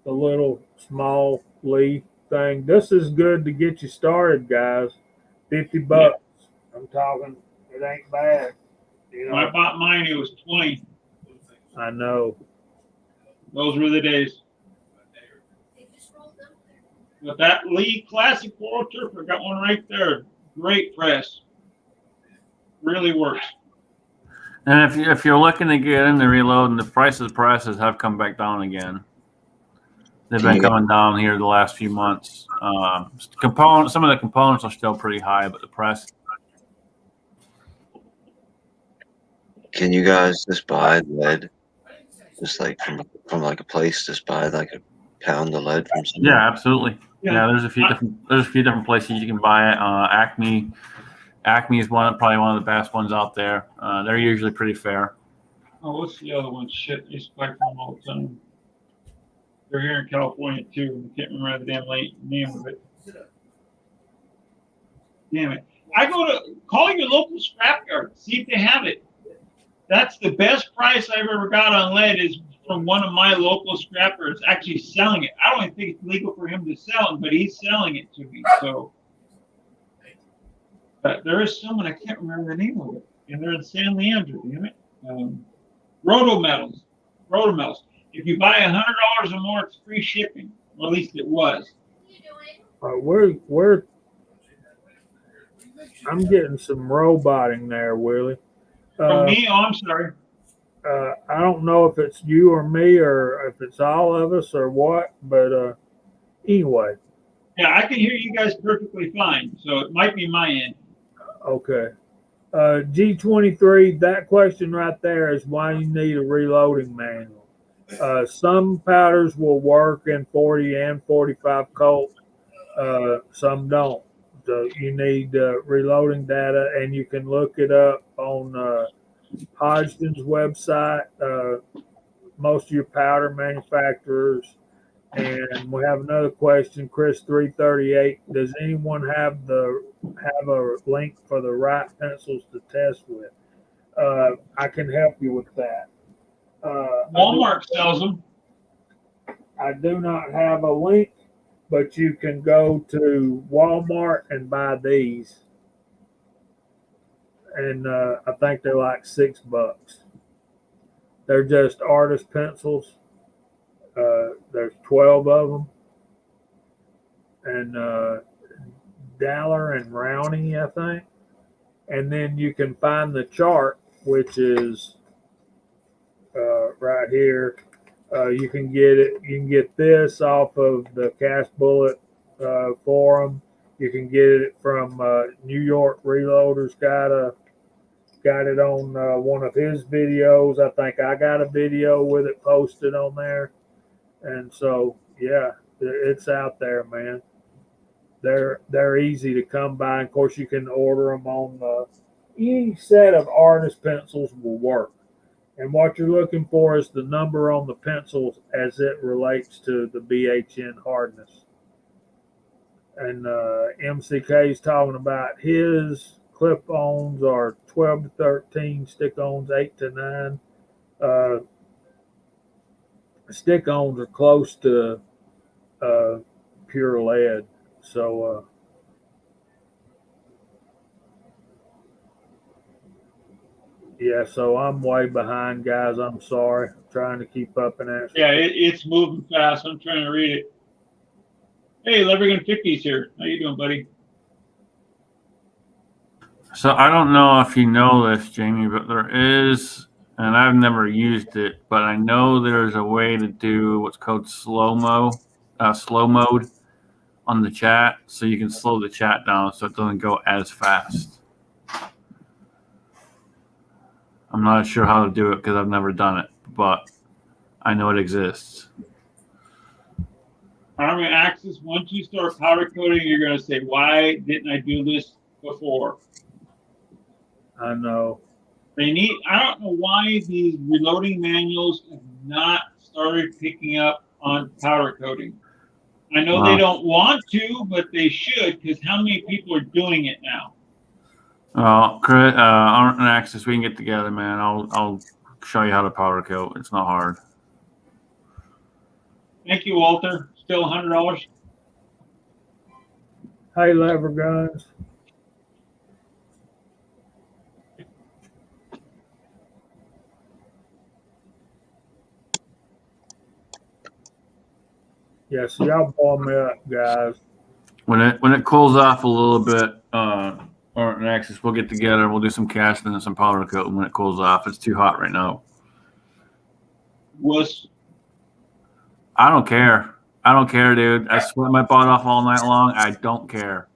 Speaker 1: little small leaf thing. This is good to get you started, guys. $50. Yeah. I'm talking, it ain't bad.
Speaker 5: You know, when I bought mine, it was 20.
Speaker 1: I know.
Speaker 5: Those were the days. But that Lee Classic 4 Turf, I got one right there. Great press. Really works.
Speaker 3: And if you're looking to get in the reload, and the prices have come back down again. They've been coming down here the last few months. Some of the components are still pretty high, but the price.
Speaker 4: Can you guys just buy lead Just like from like a place, just buy like a pound of lead from somewhere.
Speaker 3: Yeah, absolutely. Yeah, there's a few different places you can buy it. Acme is probably one of the best ones out there. They're usually pretty fair.
Speaker 5: Oh, what's the other one? Shit, you buy from them all the time. They're here in California too. I can't remember the damn name of it. Damn it! I go to call your local scrapyard, see if they have it. That's the best price I've ever got on lead is from one of my local scrappers actually selling it. I don't even think it's legal for him to sell it, but he's selling it to me. So, but there is someone, I can't remember the name of it, and they're in San Leandro, damn it. Roto Metals. If you buy $100 or more, it's free shipping. Or at least it was.
Speaker 1: Where I'm getting some roboting there, Willie.
Speaker 5: From me? Oh, I'm sorry.
Speaker 1: I don't know if it's you or me or if it's all of us or what, but anyway.
Speaker 5: Yeah, I can hear you guys perfectly fine, so it might be my end.
Speaker 1: Okay. G23, that question right there is why you need a reloading manual. Some powders will work in 40 and 45 Colt. Some don't. So you need reloading data, and you can look it up on Hodgson's website. Most of your powder manufacturers. And we have another question, Chris 338. Does anyone have a link for the right pencils to test with? I can help you with that.
Speaker 5: Walmart sells them.
Speaker 1: I do not have a link, but you can go to Walmart and buy these. And I think they're like $6. They're just artist pencils. There's 12 of them. And Daller and Rowney, I think. And then you can find the chart, which is right here. You can get it. You can get this off of the Cast Bullet forum. You can get it from New York Reloaders. Got it on one of his videos. I think I got a video with it posted on there. And so, yeah, it's out there, man. They're easy to come by. Of course, you can order them on any set of artist pencils will work. And what you're looking for is the number on the pencils as it relates to the BHN hardness. And MCK is talking about his clip-ons are 12 to 13, stick-ons 8 to 9. Stick-ons are close to pure lead. So yeah, so I'm way behind, guys. I'm sorry. I'm trying to keep up and answer.
Speaker 5: Yeah, it's moving fast. I'm trying to read it. Hey, Levergan 50's here. How you doing, buddy?
Speaker 3: So I don't know if you know this, Jamie, but there is, and I've never used it, but I know there's a way to do what's called slow mode on the chat, so you can slow the chat down so it doesn't go as fast. I'm not sure how to do it because I've never done it, but I know it exists.
Speaker 5: Army Axis, once you start powder coating, you're going to say, why didn't I do this before?
Speaker 1: I know.
Speaker 5: I don't know why these reloading manuals have not started picking up on powder coating. I know they don't want to, but they should, because how many people are doing it now?
Speaker 3: Chris, Arm and Axis, we can get together, man. I'll show you how to powder coat. It's not hard.
Speaker 5: Thank you, Walter. Still $100.
Speaker 1: Hey, Lever Guns. Yeah, so y'all ball me up, guys.
Speaker 3: When it cools off a little bit, Arm and Axis, we'll get together. We'll do some casting and some powder coating when it cools off. It's too hot right now. I don't care. I don't care, dude. I sweat my butt off all night long. I don't care.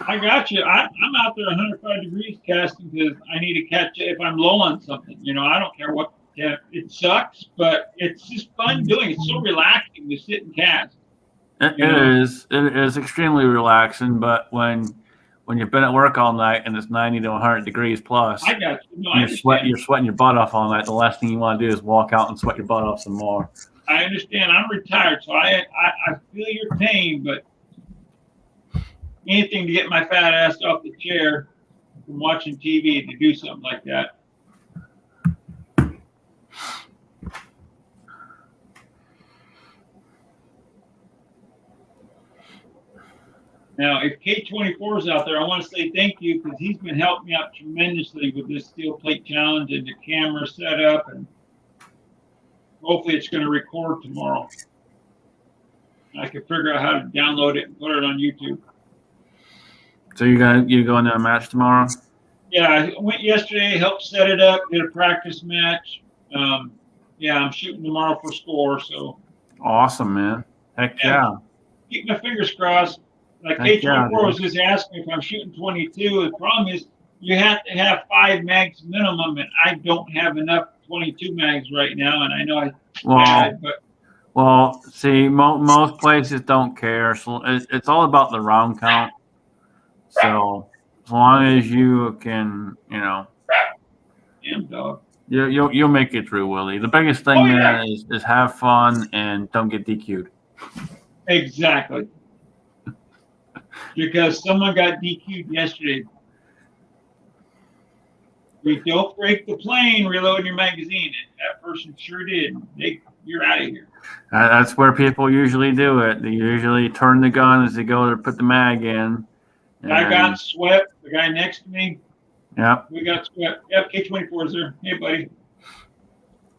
Speaker 5: I got you. I'm out there 105 degrees casting because I need to catch it if I'm low on something. You know, I don't care what Yeah, it sucks, but it's just fun doing it. It's so relaxing to sit and cast.
Speaker 3: It
Speaker 5: You know?
Speaker 3: is. It is extremely relaxing, but when you've been at work all night and it's 90 to 100 degrees plus,
Speaker 5: I got you. No, I
Speaker 3: you're
Speaker 5: understand.
Speaker 3: sweating your butt off all night. The last thing you want to do is walk out and sweat your butt off some more.
Speaker 5: I understand. I'm retired, so I feel your pain, but anything to get my fat ass off the chair from watching TV to do something like that. Now, if K24 is out there, I want to say thank you because he's been helping me out tremendously with this steel plate challenge and the camera setup, and hopefully it's going to record tomorrow. I can figure out how to download it and put it on YouTube.
Speaker 3: So you going to a match tomorrow?
Speaker 5: Yeah, I went yesterday, helped set it up, did a practice match. Yeah, I'm shooting tomorrow for score, so
Speaker 3: Awesome, man. Heck yeah.
Speaker 5: keep my fingers crossed. Like
Speaker 3: Heck yeah,
Speaker 5: K24 was just asking if I'm shooting 22. The problem is you have to have 5 mags minimum, and I don't have enough 22 mags right now, and I know
Speaker 3: Well, see, most places don't care. So it's all about the round count. So as long as you can,
Speaker 5: damn dog.
Speaker 3: you'll make it through, Willie. The biggest thing, man, is have fun and don't get DQ'd.
Speaker 5: Exactly. Because someone got DQ'd yesterday. We don't break the plane, reloading your magazine. And that person sure did. You're out of here.
Speaker 3: That's where people usually do it. They usually turn the gun as they go to put the mag in.
Speaker 5: I got swept. The guy next to me.
Speaker 3: Yep.
Speaker 5: We got swept. Yep, K24 is there. Hey, buddy.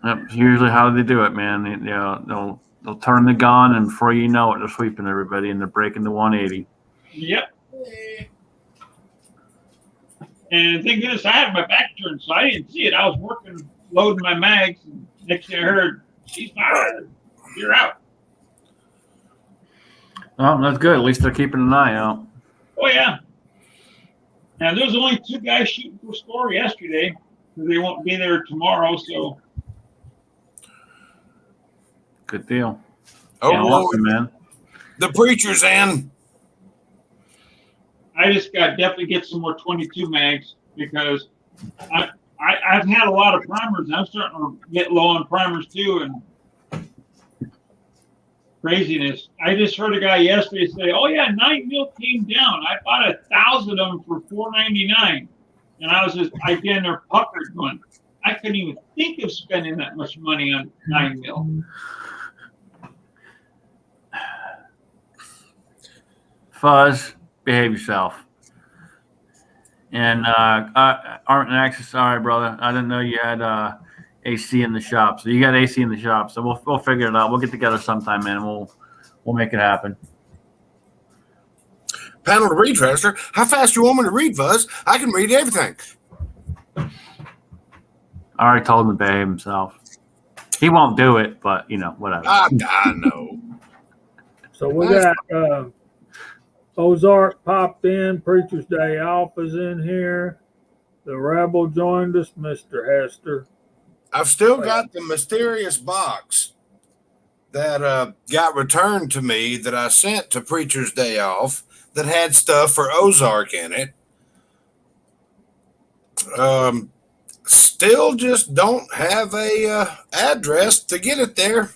Speaker 3: Yep. Usually how they do it, man. They'll turn the gun, and before you know it, they're sweeping everybody and they're breaking the 180.
Speaker 5: Yep. And thank goodness I had my back turned, so I didn't see it. I was working, loading my mags, and next thing I heard, she's fired. You're out.
Speaker 3: Well, that's good. At least they're keeping an eye out.
Speaker 5: Oh, yeah. Now, there's only 2 guys shooting for score yesterday. They won't be there tomorrow, so.
Speaker 3: Good deal.
Speaker 2: Oh,
Speaker 3: yeah, awesome, man.
Speaker 2: The preacher's in.
Speaker 5: I just got definitely get some more 22 mags because I've had a lot of primers. I'm starting to get low on primers too, and craziness. I just heard a guy yesterday say, "Oh yeah, 9mm came down. I bought 1,000 of them for $4.99," and I was just again they're puckered going. I couldn't even think of spending that much money on 9mm.
Speaker 3: Fuzz, behave yourself. And Art and Axis, sorry, brother. I didn't know you had AC in the shop. So you got AC in the shop. So we'll figure it out. We'll get together sometime, man. We'll make it happen.
Speaker 2: Panel to read, Faster. How fast you want me to read, Fuzz? I can read everything.
Speaker 3: I already told him to behave himself. He won't do it, but whatever.
Speaker 2: I know.
Speaker 1: So we got Ozark popped in. Preacher's Day Off is in here. The Rebel joined us, Mr. Hester.
Speaker 2: I've still got the mysterious box that got returned to me that I sent to Preacher's Day Off that had stuff for Ozark in it. Still just don't have a address to get it there.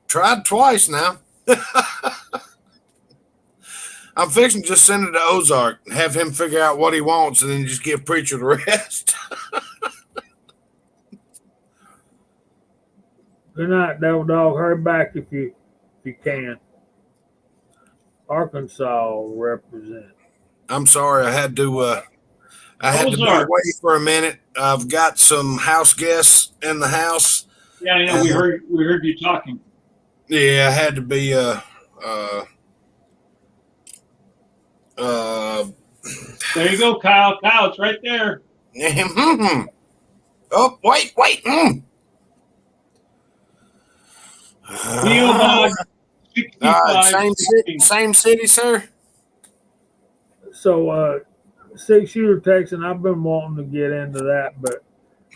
Speaker 2: Tried twice now. I'm fixing to just send it to Ozark and have him figure out what he wants and then just give Preacher the rest.
Speaker 1: Good night, Devil Dog. Hurry back if you can. Arkansas represent.
Speaker 2: I'm sorry, I had to be away for a minute. I've got some house guests in the house.
Speaker 5: Yeah, I know. We heard you talking.
Speaker 2: Yeah, I had to be
Speaker 5: there you go, Kyle. Kyle, it's right there.
Speaker 2: Oh, wait. Same city, sir.
Speaker 1: So 6-shooter Texan, I've been wanting to get into that, but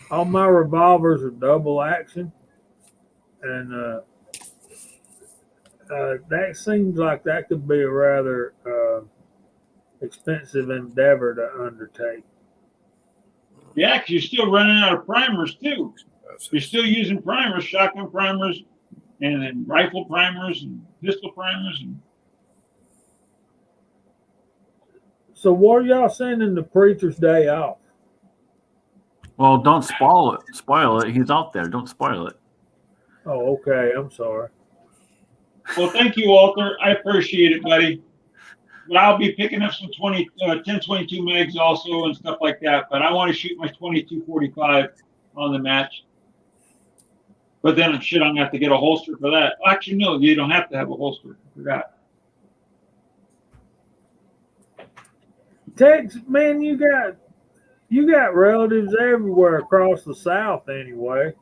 Speaker 1: All my revolvers are double action, and that seems like that could be a rather expensive endeavor to undertake.
Speaker 5: Yeah, because you're still running out of primers too. You're still using primers, shotgun primers, and then rifle primers and pistol primers. And
Speaker 1: So, what are y'all sending the preacher's day off?
Speaker 3: Well, don't spoil it. Spoil it. He's out there. Don't spoil it.
Speaker 1: Oh, okay. I'm sorry.
Speaker 5: well, thank you, Walter. I appreciate it, buddy. But I'll be picking up some 10-22 megs also and stuff like that. But I want to shoot my 22-45 on the match. But then, shit, I'm going to have to get a holster for that. Actually, no, you don't have to have a holster. I forgot.
Speaker 1: Texas, man, you got relatives everywhere across the South, anyway.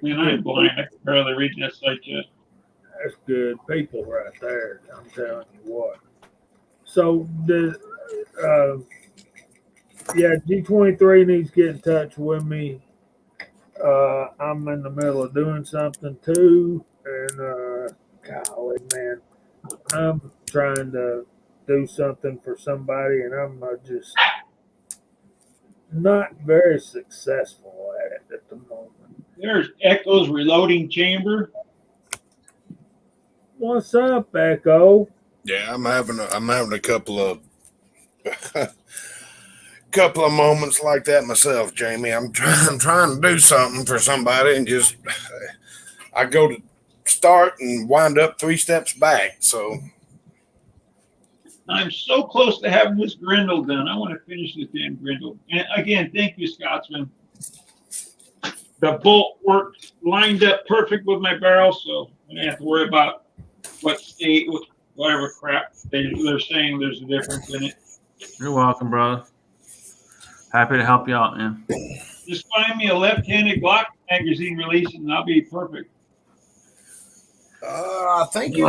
Speaker 5: Man, I am blind. I can barely read that site yet.
Speaker 1: That's good people right there. I'm telling you what. So G23 needs to get in touch with me. I'm in the middle of doing something too, and golly, man, I'm trying to do something for somebody, and I'm just not very successful at it at the moment.
Speaker 5: There's Echo's reloading chamber.
Speaker 1: What's up, Echo?
Speaker 2: Yeah, I'm having a couple of couple of moments like that myself, Jamie. I'm trying to do something for somebody, and just I go to start and wind up 3 steps back. So
Speaker 5: I'm so close to having this Grendel done. I want to finish this damn Grendel. And again, thank you, Scotsman. The bolt worked, lined up perfect with my barrel, so I didn't have to worry about what state, whatever crap they're saying there's a difference in it.
Speaker 3: You're welcome, brother. Happy to help you out, man.
Speaker 5: Just find me a left-handed Glock magazine release, and I'll be perfect.
Speaker 2: I think you.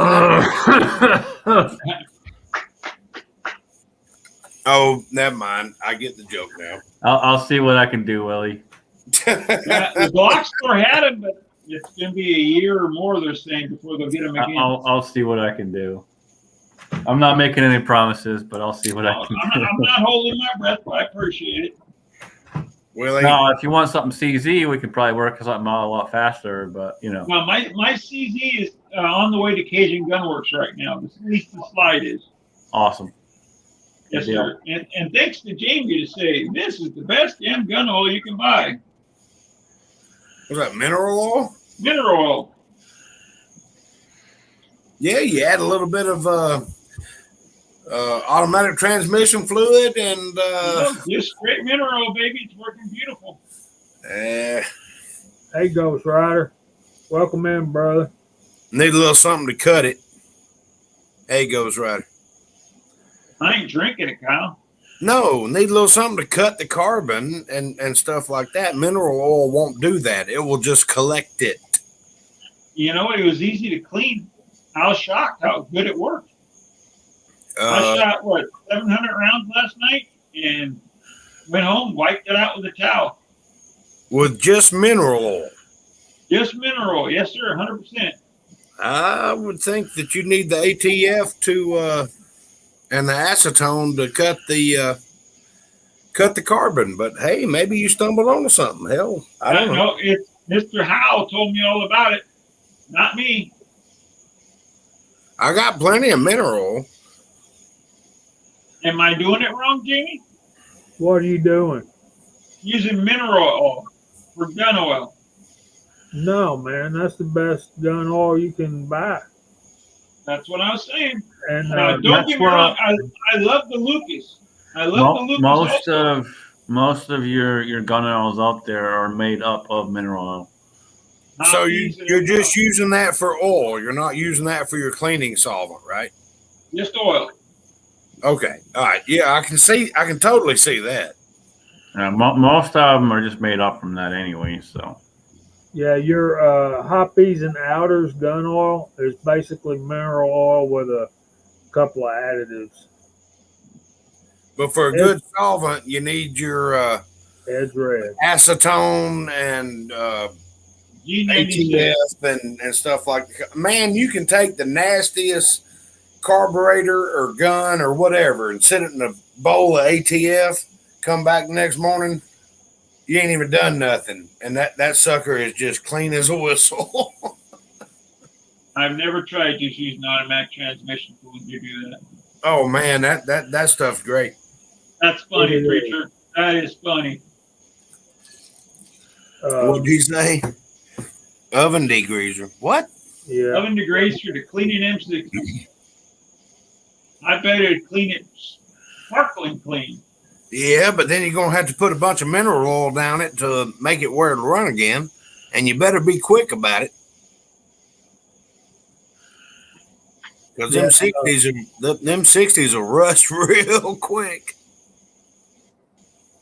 Speaker 2: Oh, never mind. I get the joke now.
Speaker 3: I'll see what I can do, Willie.
Speaker 5: The Glock store had them, but it's going to be a year or more, they're saying, before they'll get them again.
Speaker 3: I'll see what I can do. I'm not making any promises, but I'll see what I can do.
Speaker 5: I'm not holding my breath, but I appreciate it.
Speaker 2: Willie?
Speaker 3: No, if you want something CZ, we could probably work something out a lot faster, but, you know.
Speaker 5: Well, my CZ is on the way to Cajun Gunworks right now. At least the slide is.
Speaker 3: Awesome.
Speaker 5: Yes, sir. And thanks to Jamie to say, this is the best damn gun oil you can buy.
Speaker 2: Was that mineral oil?
Speaker 5: Mineral oil.
Speaker 2: Yeah, you add a little bit of automatic transmission fluid and
Speaker 5: just straight mineral oil, baby. It's working beautiful.
Speaker 1: Hey, Ghost Rider. Welcome in, brother.
Speaker 2: Need a little something to cut it. Hey, Ghost Rider.
Speaker 5: I ain't drinking it, Kyle.
Speaker 2: No, need a little something to cut the carbon and stuff like that. Mineral oil won't do that. It will just collect it.
Speaker 5: You know, it was easy to clean. I was shocked how good it worked. I shot, 700 rounds last night and went home, wiped it out with a towel.
Speaker 2: With just mineral oil?
Speaker 5: Just mineral oil. Yes, sir, 100%.
Speaker 2: I would think that you need the ATF to and the acetone to cut the carbon. But hey, maybe you stumbled onto something. Hell, I don't know.
Speaker 5: It's Mr. Howell told me all about it, not me.
Speaker 2: I got plenty of mineral.
Speaker 5: Am I doing it wrong, Jamie?
Speaker 1: What are you doing?
Speaker 5: Using mineral oil for gun oil.
Speaker 1: No, man, that's the best gun oil you can buy.
Speaker 5: That's what I was saying.
Speaker 1: And
Speaker 5: don't get me wrong, I love the Lucas. I love the Lucas.
Speaker 3: Most of your gun oils out there are made up of mineral oil.
Speaker 2: So you're just using that for oil. You're not using that for your cleaning solvent, right?
Speaker 5: Just oil.
Speaker 2: Okay. All right. Yeah, I can totally see that.
Speaker 3: Most of them are just made up from that anyway. So.
Speaker 1: Yeah, your Hoppies and Outers gun oil is basically mineral oil with a couple of additives.
Speaker 2: But for a good solvent, you need your
Speaker 1: Edge Red.
Speaker 2: acetone and
Speaker 5: G96.
Speaker 2: ATF and stuff like that. Man, you can take the nastiest carburetor or gun or whatever and sit it in a bowl of ATF, come back the next morning, you ain't even done nothing. And that sucker is just clean as a whistle.
Speaker 5: I've never tried just using automatic transmission to you do that.
Speaker 2: Oh man, that stuff's great.
Speaker 5: That's funny, preacher. That is funny.
Speaker 2: What did he say? Oven degreaser. What?
Speaker 1: Yeah.
Speaker 5: Oven degreaser to clean an M60. I bet it'd clean it sparkling clean.
Speaker 2: Yeah, but then you're gonna have to put a bunch of mineral oil down it to make it where it'll run again, and you better be quick about it. Because them 60s will rust real quick.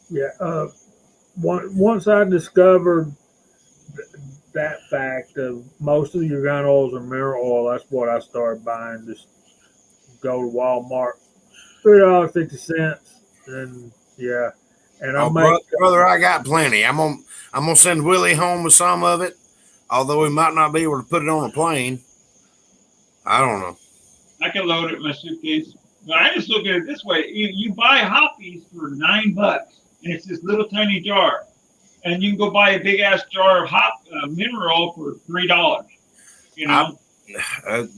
Speaker 1: Yeah. Once I discovered that fact of most of your gun oils are mineral oil, that's what I started buying. Just go to Walmart, $3.50, and yeah. And
Speaker 2: brother, I got plenty. I'm gonna send Willie home with some of it, although we might not be able to put it on a plane. I don't know.
Speaker 5: I can load it in my suitcase. But I just look at it this way. You buy Hoppies for $9, and it's this little tiny jar. And you can go buy a big-ass jar of mineral for $3, you know?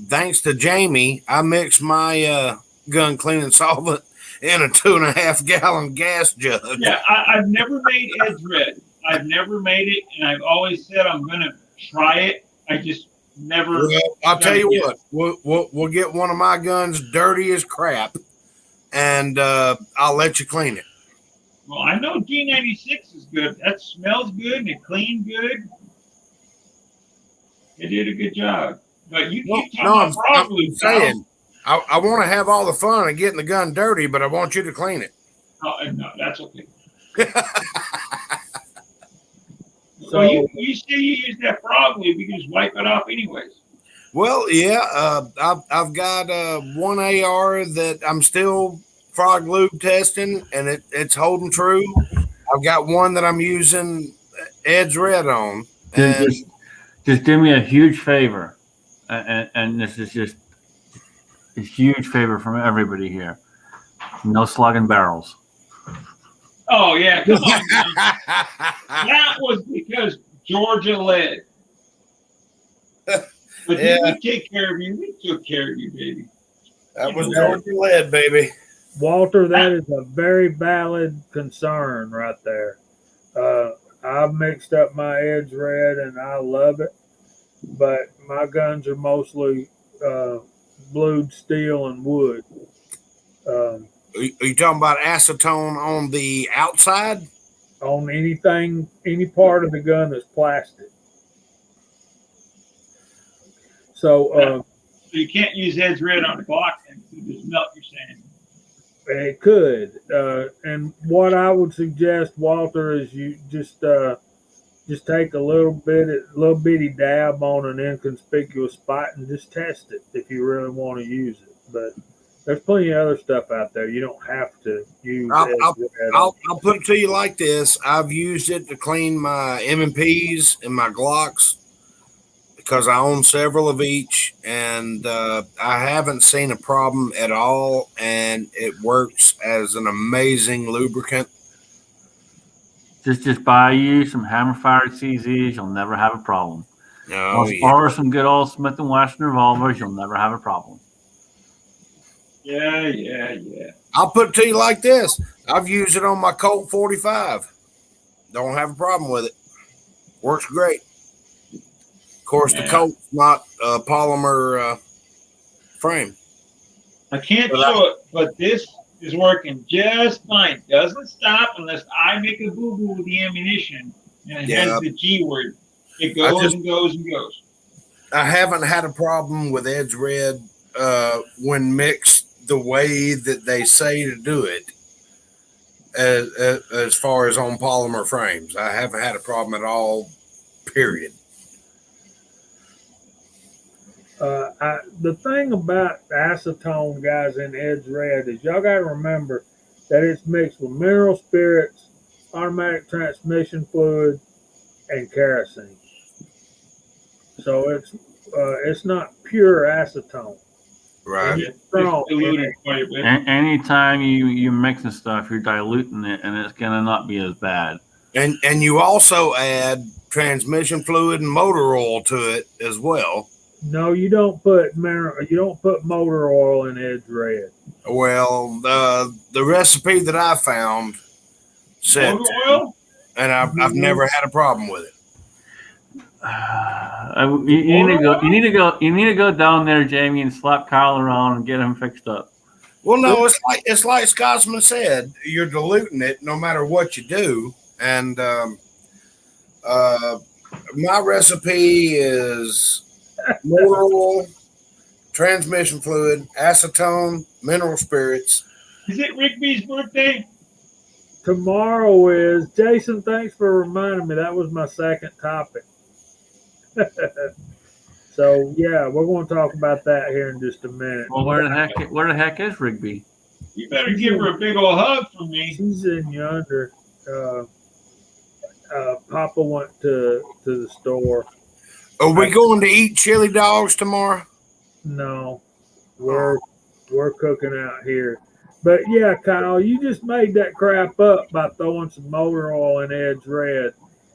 Speaker 2: Thanks to Jamie, I mixed my gun cleaning solvent in a 2.5-gallon gas jug.
Speaker 5: Yeah, I've never made Edge Red. I've never made it, and I've always said I'm going to try it. I just never.
Speaker 2: Well, I'll tell you what. We'll get one of my guns dirty as crap, and I'll let you clean it.
Speaker 5: Well, I know G96 is good. That smells good and it cleaned good. It did a good job. But you keep talking about broccoli.
Speaker 2: I'm saying, I want to have all the fun of getting the gun dirty, but I want you to clean it.
Speaker 5: Oh, no, that's okay. So you say you use that broccoli, we can just wipe it off anyways.
Speaker 2: Well, yeah, I've got one AR that I'm still frog lube testing, and it's holding true. I've got one that I'm using Edge Red on.
Speaker 3: Just do me a huge favor, and this is just a huge favor from everybody here. No slugging barrels.
Speaker 5: Oh, yeah, come on. That was because Georgia led. But
Speaker 2: yeah.
Speaker 5: We take care of you. We took care of you, baby.
Speaker 2: That was Georgia led, baby.
Speaker 1: Walter, that is a very valid concern right there. I've mixed up my Edge Red and I love it, but my guns are mostly blued steel and wood.
Speaker 2: Are you talking about acetone on the outside?
Speaker 1: On anything, any part of the gun that's plastic. So
Speaker 5: you can't use Edge Red on the Glock and just melt your sand.
Speaker 1: It could. And what I would suggest, Walter, is you just take a little bitty dab on an inconspicuous spot and just test it if you really want to use it. But there's plenty of other stuff out there. You don't have to use
Speaker 2: I'll put it to you like this. I've used it to clean my M&Ps and my Glocks because I own several of each, and I haven't seen a problem at all, and it works as an amazing lubricant.
Speaker 3: Just buy you some hammer-fired CZs. You'll never have a problem. Borrow some good old Smith & Wesson revolvers. You'll never have a problem.
Speaker 5: Yeah.
Speaker 2: I'll put it to you like this. I've used it on my Colt 45. Don't have a problem with it. Works great. Of course, the Colt's not a polymer frame.
Speaker 5: I can't show it, but this is working just fine. Doesn't stop unless I make a boo-boo with the ammunition, and it has the G word. It goes and goes and goes.
Speaker 2: I haven't had a problem with Edge Red when mixed the way that they say to do it. As far as on polymer frames, I haven't had a problem at all. Period.
Speaker 1: The thing about acetone, guys, in Edge Red is y'all got to remember that it's mixed with mineral spirits, automatic transmission fluid, and kerosene. So it's not pure acetone.
Speaker 2: Right.
Speaker 1: It's strong.
Speaker 5: diluted quite a bit.
Speaker 3: Anytime you mixing stuff, you're diluting it, and it's gonna not be as bad.
Speaker 2: And you also add transmission fluid and motor oil to it as well.
Speaker 1: No, you don't put motor oil in Edge Red.
Speaker 2: Well, the recipe that I found said,
Speaker 5: Motor oil?
Speaker 2: and I've never had a problem with it.
Speaker 3: You need to go down there, Jamie, and slap Kyle around and get him fixed up.
Speaker 2: Well, no, it's like Scotsman said. You're diluting it no matter what you do, and my recipe is motor oil, transmission fluid, acetone, mineral spirits.
Speaker 5: Is it Rigby's birthday?
Speaker 1: Tomorrow is Jason. Thanks for reminding me. That was my second topic. So yeah, we're going to talk about that here in just a minute.
Speaker 3: Well, where the heck is Rigby?
Speaker 5: You better give her a big old hug from me.
Speaker 1: She's in yonder. Papa went to the store.
Speaker 2: Are we going to eat chili dogs tomorrow?
Speaker 1: No, we're cooking out here. But yeah, Kyle, you just made that crap up by throwing some motor oil in Edge Red.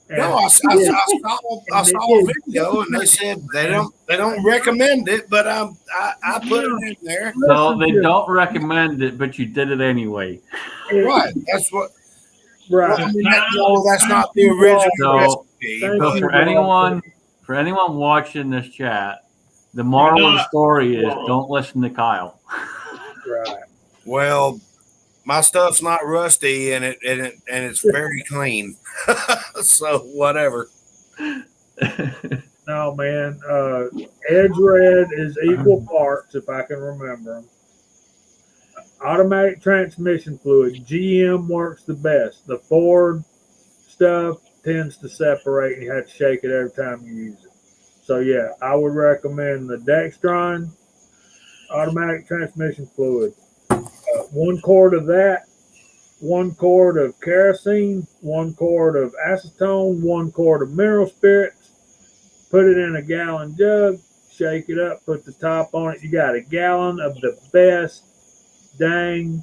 Speaker 1: And
Speaker 2: No, I saw a video and they said they don't recommend it, but I put it in there.
Speaker 3: No, they don't recommend it, but you did it anyway.
Speaker 2: Right, that's what.
Speaker 1: Right.
Speaker 2: Well, no, that's not the original recipe.
Speaker 1: Thank
Speaker 3: So
Speaker 1: you,
Speaker 3: for anyone watching this chat, the moral of the story is don't listen to Kyle.
Speaker 1: Right.
Speaker 2: Well, my stuff's not rusty and it's very clean. So whatever.
Speaker 1: No, man. Edge Red is equal parts, if I can remember them. Automatic transmission fluid. GM works the best. The Ford stuff tends to separate, and you have to shake it every time you use it. So yeah, I would recommend the Dextron automatic transmission fluid. 1 quart of that, 1 quart of kerosene, 1 quart of acetone, 1 quart of mineral spirits. Put it in a gallon jug, shake it up, put the top on it. You got a gallon of the best dang.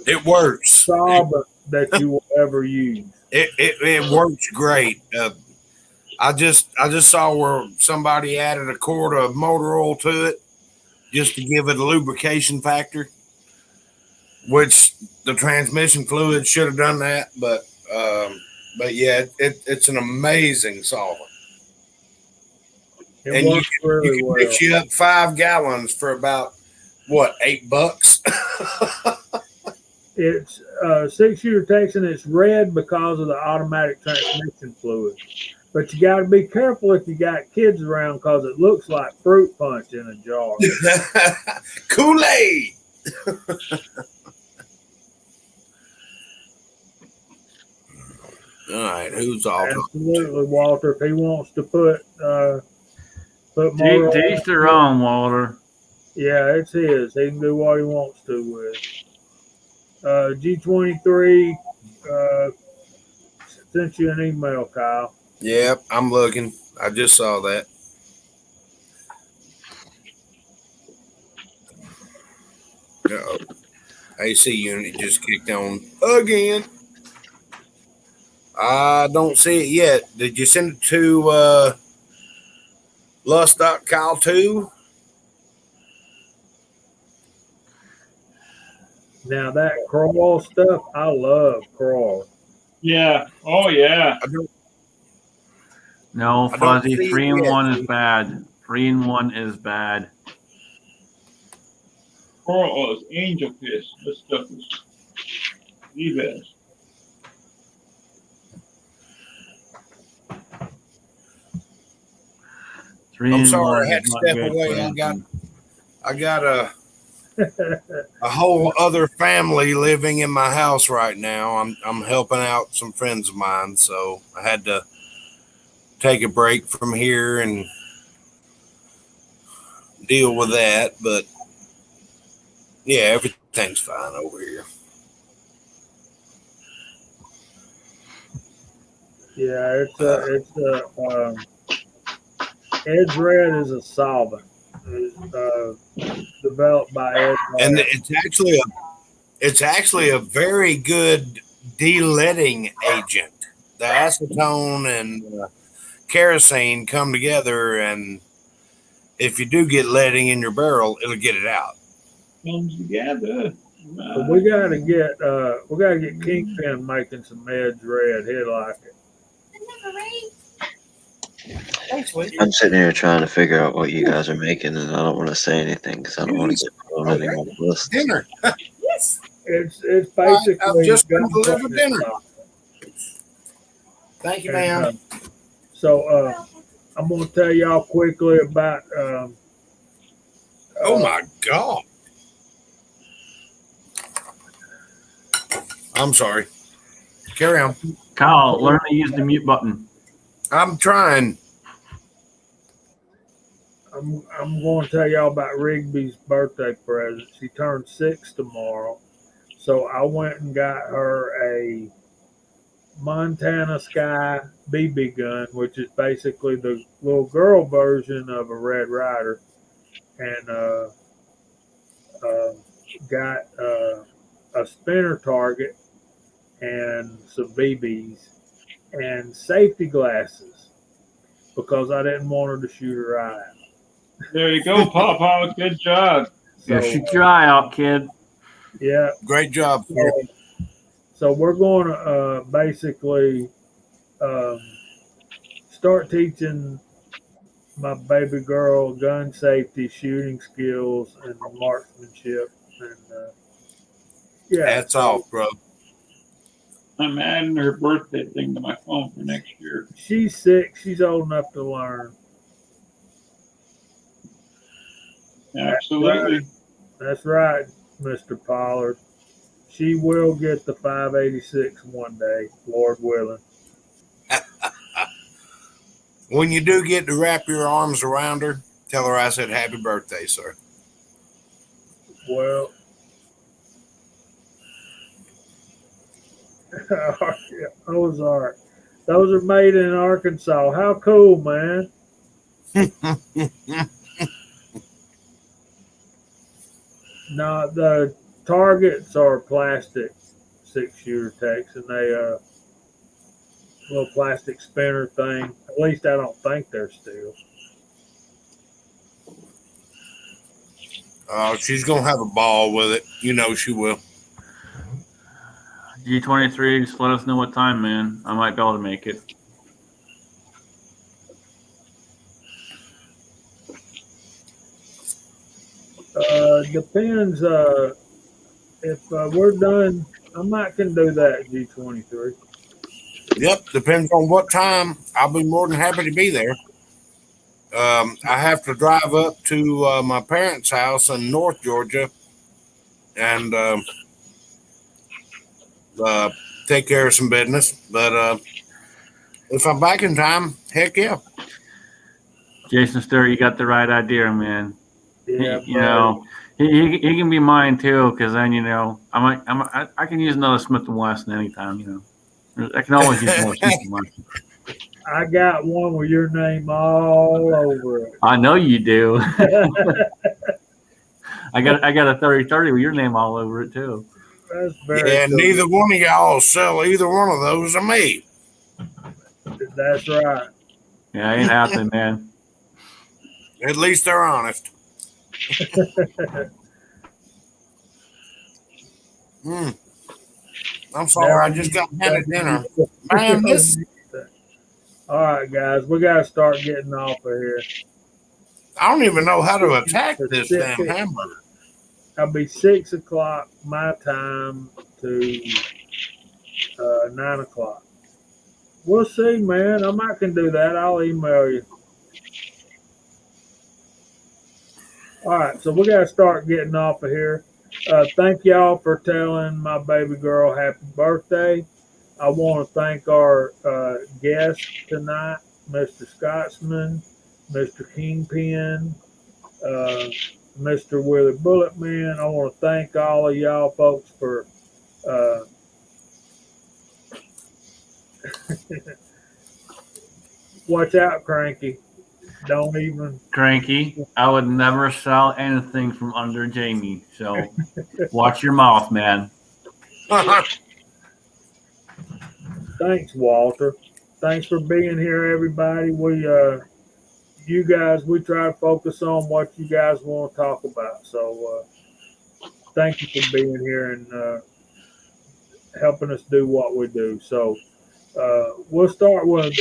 Speaker 2: It works.
Speaker 1: Solvent that you will ever use.
Speaker 2: It works great. I just saw where somebody added a quart of motor oil to it just to give it a lubrication factor, which the transmission fluid should have done that. But yeah, it's an amazing solvent.
Speaker 1: It
Speaker 2: And
Speaker 1: works really
Speaker 2: you can
Speaker 1: well.
Speaker 2: mix you up 5 gallons for about what, $8?
Speaker 1: It's 6-shooter Texan. It's red because of the automatic transmission fluid. But you got to be careful if you got kids around because it looks like fruit punch in a jar.
Speaker 2: Kool-Aid. All right, who's all?
Speaker 1: Absolutely, Walter. If he wants to put more,
Speaker 3: To each their own, Walter.
Speaker 1: yeah, it's his. He can do what he wants to with. G23 sent you an email, Kyle.
Speaker 2: Yep, I'm looking. I just saw that. Uh-oh. AC unit just kicked on again. I don't see it yet. Did you send it to Lust.Kyle 2?
Speaker 1: Now that crawl stuff, I love crawl.
Speaker 5: Yeah. Oh, yeah.
Speaker 3: No,
Speaker 2: I don't
Speaker 3: Fuzzy,
Speaker 2: see it
Speaker 3: 3 and
Speaker 2: yet.
Speaker 3: 1 is bad. 3 and 1 is bad.
Speaker 5: Coral is angel fish. This stuff is the best.
Speaker 2: I'm sorry, I had to step away. I got a whole other family living in my house right now. I'm helping out some friends of mine, so I had to take a break from here and deal with that. But Yeah, everything's fine over here.
Speaker 1: Yeah, Edge Red is a solvent. It's, developed by Edge
Speaker 2: And
Speaker 1: Red.
Speaker 2: it's actually a very good de-leading agent. The acetone and kerosene come together, and if you do get leading in your barrel, it'll get it out.
Speaker 5: Comes together.
Speaker 1: But we gotta get Kingpin making some Edge Red. He'd like it.
Speaker 4: I'm sitting here trying to figure out what you guys are making, and I don't want to say anything because I don't want to get put on any more lists.
Speaker 2: Dinner.
Speaker 1: It's basically
Speaker 2: I've just been
Speaker 1: gun
Speaker 2: delivered
Speaker 1: business
Speaker 2: dinner.
Speaker 1: stuff.
Speaker 2: Thank you,
Speaker 1: And,
Speaker 2: ma'am.
Speaker 1: so I'm gonna tell y'all quickly about.
Speaker 2: Oh my God. I'm sorry. Carry on.
Speaker 3: Kyle, learn to use the mute button.
Speaker 2: I'm trying.
Speaker 1: I'm going to tell y'all about Rigby's birthday present. She turned 6 tomorrow, so I went and got her a Montana Sky BB gun, which is basically the little girl version of a Red Ryder, and got a spinner target and some BBs and safety glasses because I didn't want her to shoot her eye out.
Speaker 5: There you go, Papa. Good job.
Speaker 1: So,
Speaker 3: Shoot your eye out, kid.
Speaker 1: yeah.
Speaker 2: Great job, kid.
Speaker 1: So we're going to basically start teaching my baby girl gun safety, shooting skills, and marksmanship. And yeah,
Speaker 2: Hats off, bro.
Speaker 5: I'm adding her birthday thing to my phone for next year.
Speaker 1: she's 6. She's old enough to learn.
Speaker 5: Absolutely.
Speaker 1: That's right, Mr. Pollard. She will get the 586 one day, Lord willing.
Speaker 2: When you do get to wrap your arms around her, tell her I said happy birthday, sir.
Speaker 1: Well, those are made in Arkansas. How cool, man! No, the targets are plastic 6-shooter techs, and they little plastic spinner thing. At least I don't think they're steel.
Speaker 2: She's going to have a ball with it. You know she will.
Speaker 3: G23, just let us know what time, man. I might be able to make it.
Speaker 1: Depends. If we're done, I might can do that G23.
Speaker 2: Yep, depends on what time. I'll be more than happy to be there. I have to drive up to my parents' house in North Georgia and take care of some business. But if I'm back in time, heck yeah.
Speaker 3: Jason Stewart, you got the right idea, man.
Speaker 1: Yeah,
Speaker 3: you know, he can be mine too, because then I can use another Smith and Wesson anytime. I can always use more Smith and Wesson.
Speaker 1: I got one with your name all over it.
Speaker 3: I know you do. I got a 30-30 with your name all over it too.
Speaker 1: That's very
Speaker 2: Yeah,
Speaker 1: cool.
Speaker 2: neither one of y'all sell either one of those to me.
Speaker 1: That's right.
Speaker 3: Yeah, ain't happening, man.
Speaker 2: At least they're honest. I'm sorry, I just got handed dinner. Man, this.
Speaker 1: All right, guys, we got to start getting off of here.
Speaker 2: I don't even know how to attack this damn hamburger.
Speaker 1: I'll be 6 o'clock my time to 9 o'clock. We'll see, man. I might can do that. I'll email you. All right, so we got to start getting off of here. Thank y'all for telling my baby girl happy birthday. I want to thank our guest tonight, Mr. Scotsman, Mr. Kingpin, Mr. Willie Bullet Man. I want to thank all of y'all folks for watch out, Cranky. Don't even.
Speaker 3: Cranky, I would never sell anything from under Jamie. So watch your mouth, man.
Speaker 1: Thanks, Walter. Thanks for being here, everybody. You guys, we try to focus on what you guys want to talk about. So, thank you for being here and helping us do what we do. So, we'll start with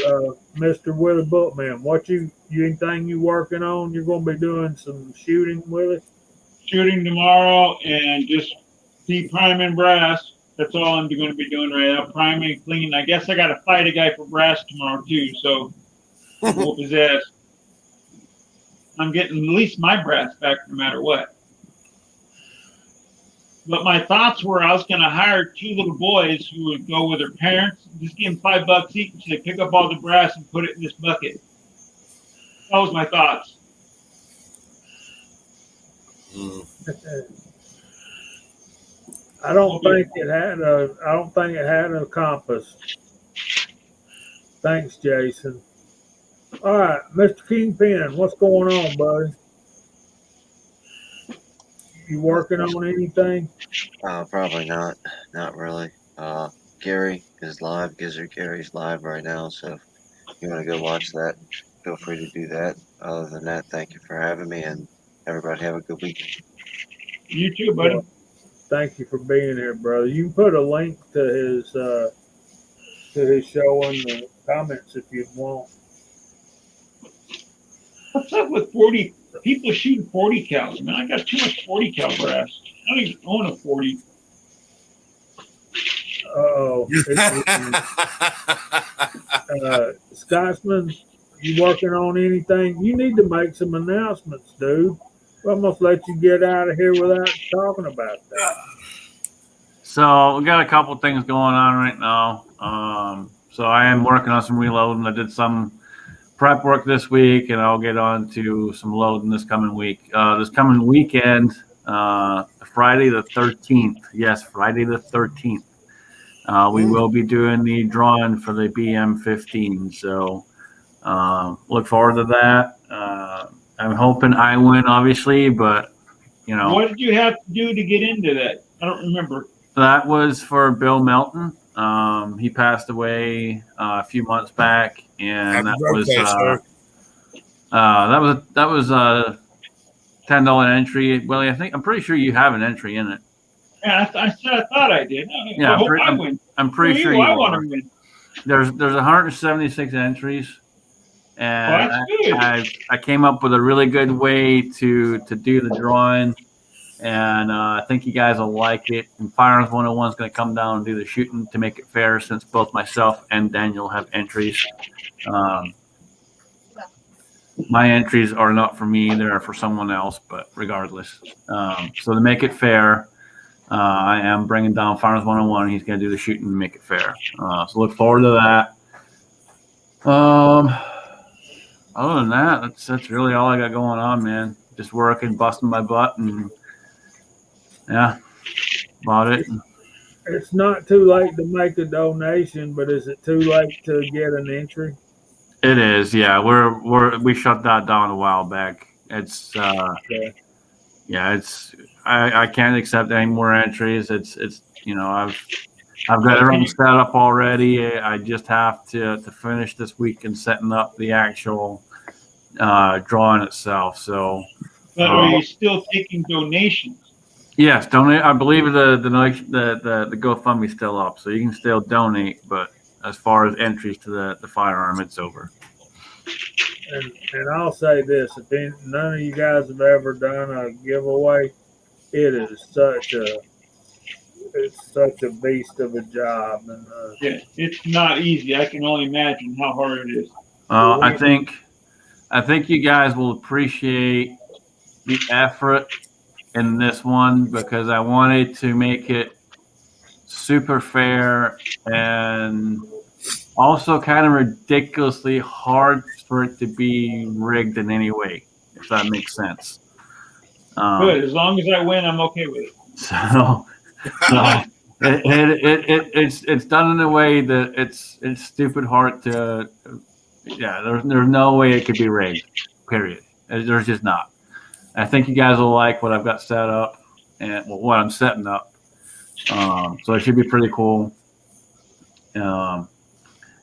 Speaker 1: Mr. Willie Bookman. You anything you working on? You're going to be doing some shooting, Willie?
Speaker 5: Shooting tomorrow and just keep priming brass. That's all I'm going to be doing right now. Priming, cleaning. I guess I got to fight a guy for brass tomorrow too. So whoop his ass. I'm getting at least my brass back no matter what. But my thoughts were I was going to hire 2 little boys who would go with their parents, just give them $5 each, and say, pick up all the brass and put it in this bucket. That was my thoughts.
Speaker 1: I don't think it had a compass. Thanks, Jason. All right, Mr. Kingpin, what's going on, buddy? You working on anything?
Speaker 4: Probably not. Not really. Gary is live. Gizzard Gary's live right now. So if you want to go watch that, feel free to do that. Other than that, thank you for having me, and everybody have a good weekend.
Speaker 5: You too, buddy.
Speaker 1: Well, thank you for being here, brother. You can put a link to his show in the comments if you want.
Speaker 5: What's up with 40 people shooting 40 cals? Man, I got too much 40 cal brass. I don't even own a 40.
Speaker 1: Uh-oh. Scotsman, you working on anything? You need to make some announcements, dude. We almost let you get out of here without talking about that.
Speaker 3: So we got a couple things going on right now. So I am working on some reloading. I did some prep work this week, and I'll get on to some loading this coming week. This coming weekend, Friday the 13th. Yes, Friday the 13th. We will be doing the drawing for the BM15. So look forward to that. I'm hoping I win, obviously, but you know.
Speaker 5: What did you have to do to get into that? I don't remember.
Speaker 3: That was for Bill Melton. He passed away a few months back, and that was a $10 entry. Willie, I'm pretty sure you have an entry in it.
Speaker 5: Yeah, I thought I did.
Speaker 3: Yeah,
Speaker 5: I hope I win.
Speaker 3: I'm pretty sure you
Speaker 5: I
Speaker 3: are.
Speaker 5: want to win.
Speaker 3: There's 176 entries, and I came up with a really good way to do the drawing. And I think you guys will like it. And Firearms 101 is going to come down and do the shooting to make it fair, since both myself and Daniel have entries. My entries are not for me; they're for someone else. But regardless, so to make it fair, I am bringing down Firearms 101. He's going to do the shooting and make it fair. So look forward to that. Other than that, that's really all I got going on, man. Just working, busting my butt, and yeah, about it.
Speaker 1: It's not too late to make a donation, but is it too late to get an entry?
Speaker 3: It is, yeah. We shut that down a while back. It's it's I can't accept any more entries. It's I've got everything set up already. I just have to finish this week and setting up the actual drawing itself. So,
Speaker 5: but are you still taking donations?
Speaker 3: Yes, donate. I believe the GoFundMe's still up, so you can still donate. But as far as entries to the firearm, it's over.
Speaker 1: And I'll say this: if none of you guys have ever done a giveaway, it is such a beast of a job. And
Speaker 5: yeah, it's not easy. I can only imagine how hard it is.
Speaker 3: I think you guys will appreciate the effort in this one, because I wanted to make it super fair and also kind of ridiculously hard for it to be rigged in any way, if that makes sense.
Speaker 5: Good. As long as I win, I'm okay with it.
Speaker 3: So it's done in a way that it's stupid hard to. Yeah, there's no way it could be rigged. Period. There's just not. I think you guys will like what I've got set up and what I'm setting up. So it should be pretty cool. And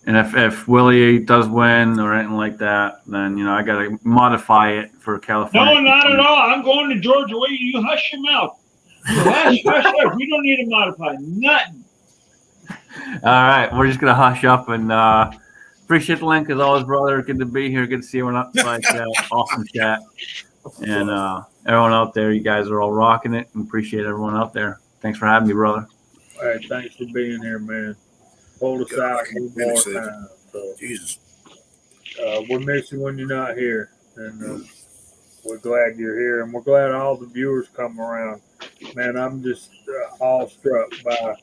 Speaker 3: if Willie does win or anything like that, then I got to modify it for California.
Speaker 5: No, not at all. I'm going to Georgia. Wait, you hush your mouth. You hush. We don't need to modify nothing.
Speaker 3: All right, we're just gonna hush up and appreciate the link as always, brother. Good to be here. Good to see everyone outside. Awesome chat, and everyone out there. You guys are all rocking it, and appreciate everyone out there. Thanks for having me, brother.
Speaker 1: Hey, thanks for being here, man. Hold us out one more time. So,
Speaker 2: Jesus.
Speaker 1: we miss you when you're not here, and we're glad you're here, and we're glad all the viewers come around. Man, I'm just awestruck by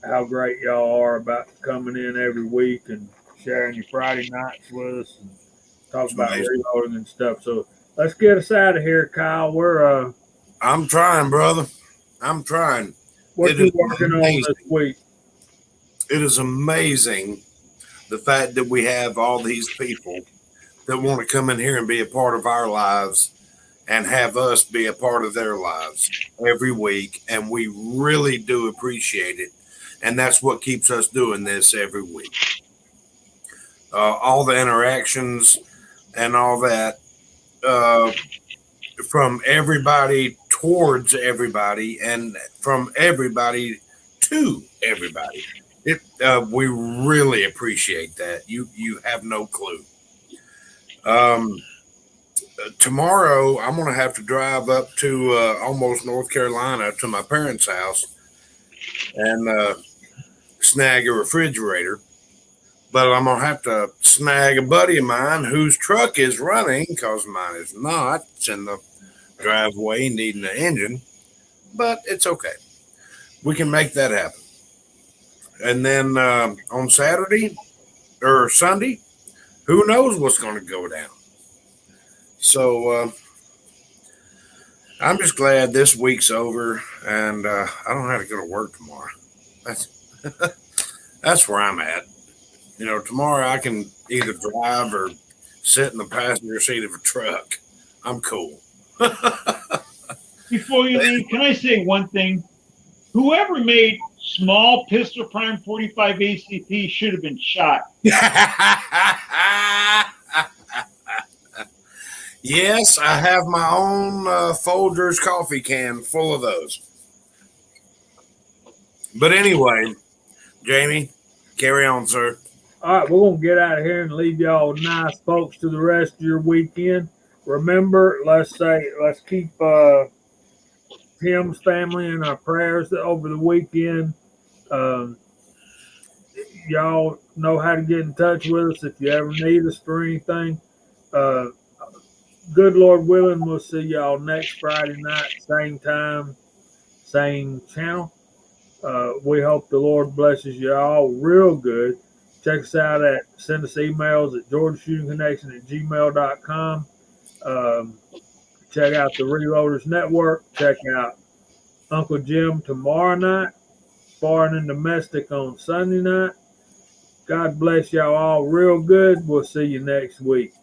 Speaker 1: how great y'all are about coming in every week and sharing your Friday nights with us and talk about reloading and stuff. So let's get us out of here, Kyle. We're
Speaker 2: I'm trying, brother. I'm trying.
Speaker 1: What you working on this week?
Speaker 2: It is amazing the fact that we have all these people that want to come in here and be a part of our lives and have us be a part of their lives every week. And we really do appreciate it. And that's what keeps us doing this every week. All the interactions and all that from everybody towards everybody and from everybody to everybody. We really appreciate that. You have no clue. Tomorrow, I'm going to have to drive up to almost North Carolina to my parents' house and snag a refrigerator. But I'm going to have to snag a buddy of mine whose truck is running because mine is not. It's in the driveway needing an engine. But it's okay. We can make that happen. And then on Saturday or Sunday, who knows what's going to go down. So I'm just glad this week's over and I don't have to go to work tomorrow. That's where I'm at. Tomorrow I can either drive or sit in the passenger seat of a truck. I'm cool.
Speaker 5: Before you leave, can I say one thing? Whoever made small pistol prime 45 ACP should have been shot.
Speaker 2: Yes, I have my own Folgers coffee can full of those. But anyway, Jamie, carry on, sir.
Speaker 1: All right, we're going to get out of here and leave y'all nice folks to the rest of your weekend. Remember, let's keep Tim's family in our prayers over the weekend. Y'all know how to get in touch with us if you ever need us for anything. Good Lord willing, we'll see y'all next Friday night, same time, same channel. We hope the Lord blesses you all real good. Check us out send us emails at georgiashootingconnection@gmail.com. Check out the Reloaders Network. Check out Uncle Jim tomorrow night. Foreign and Domestic on Sunday night. God bless y'all all real good. We'll see you next week.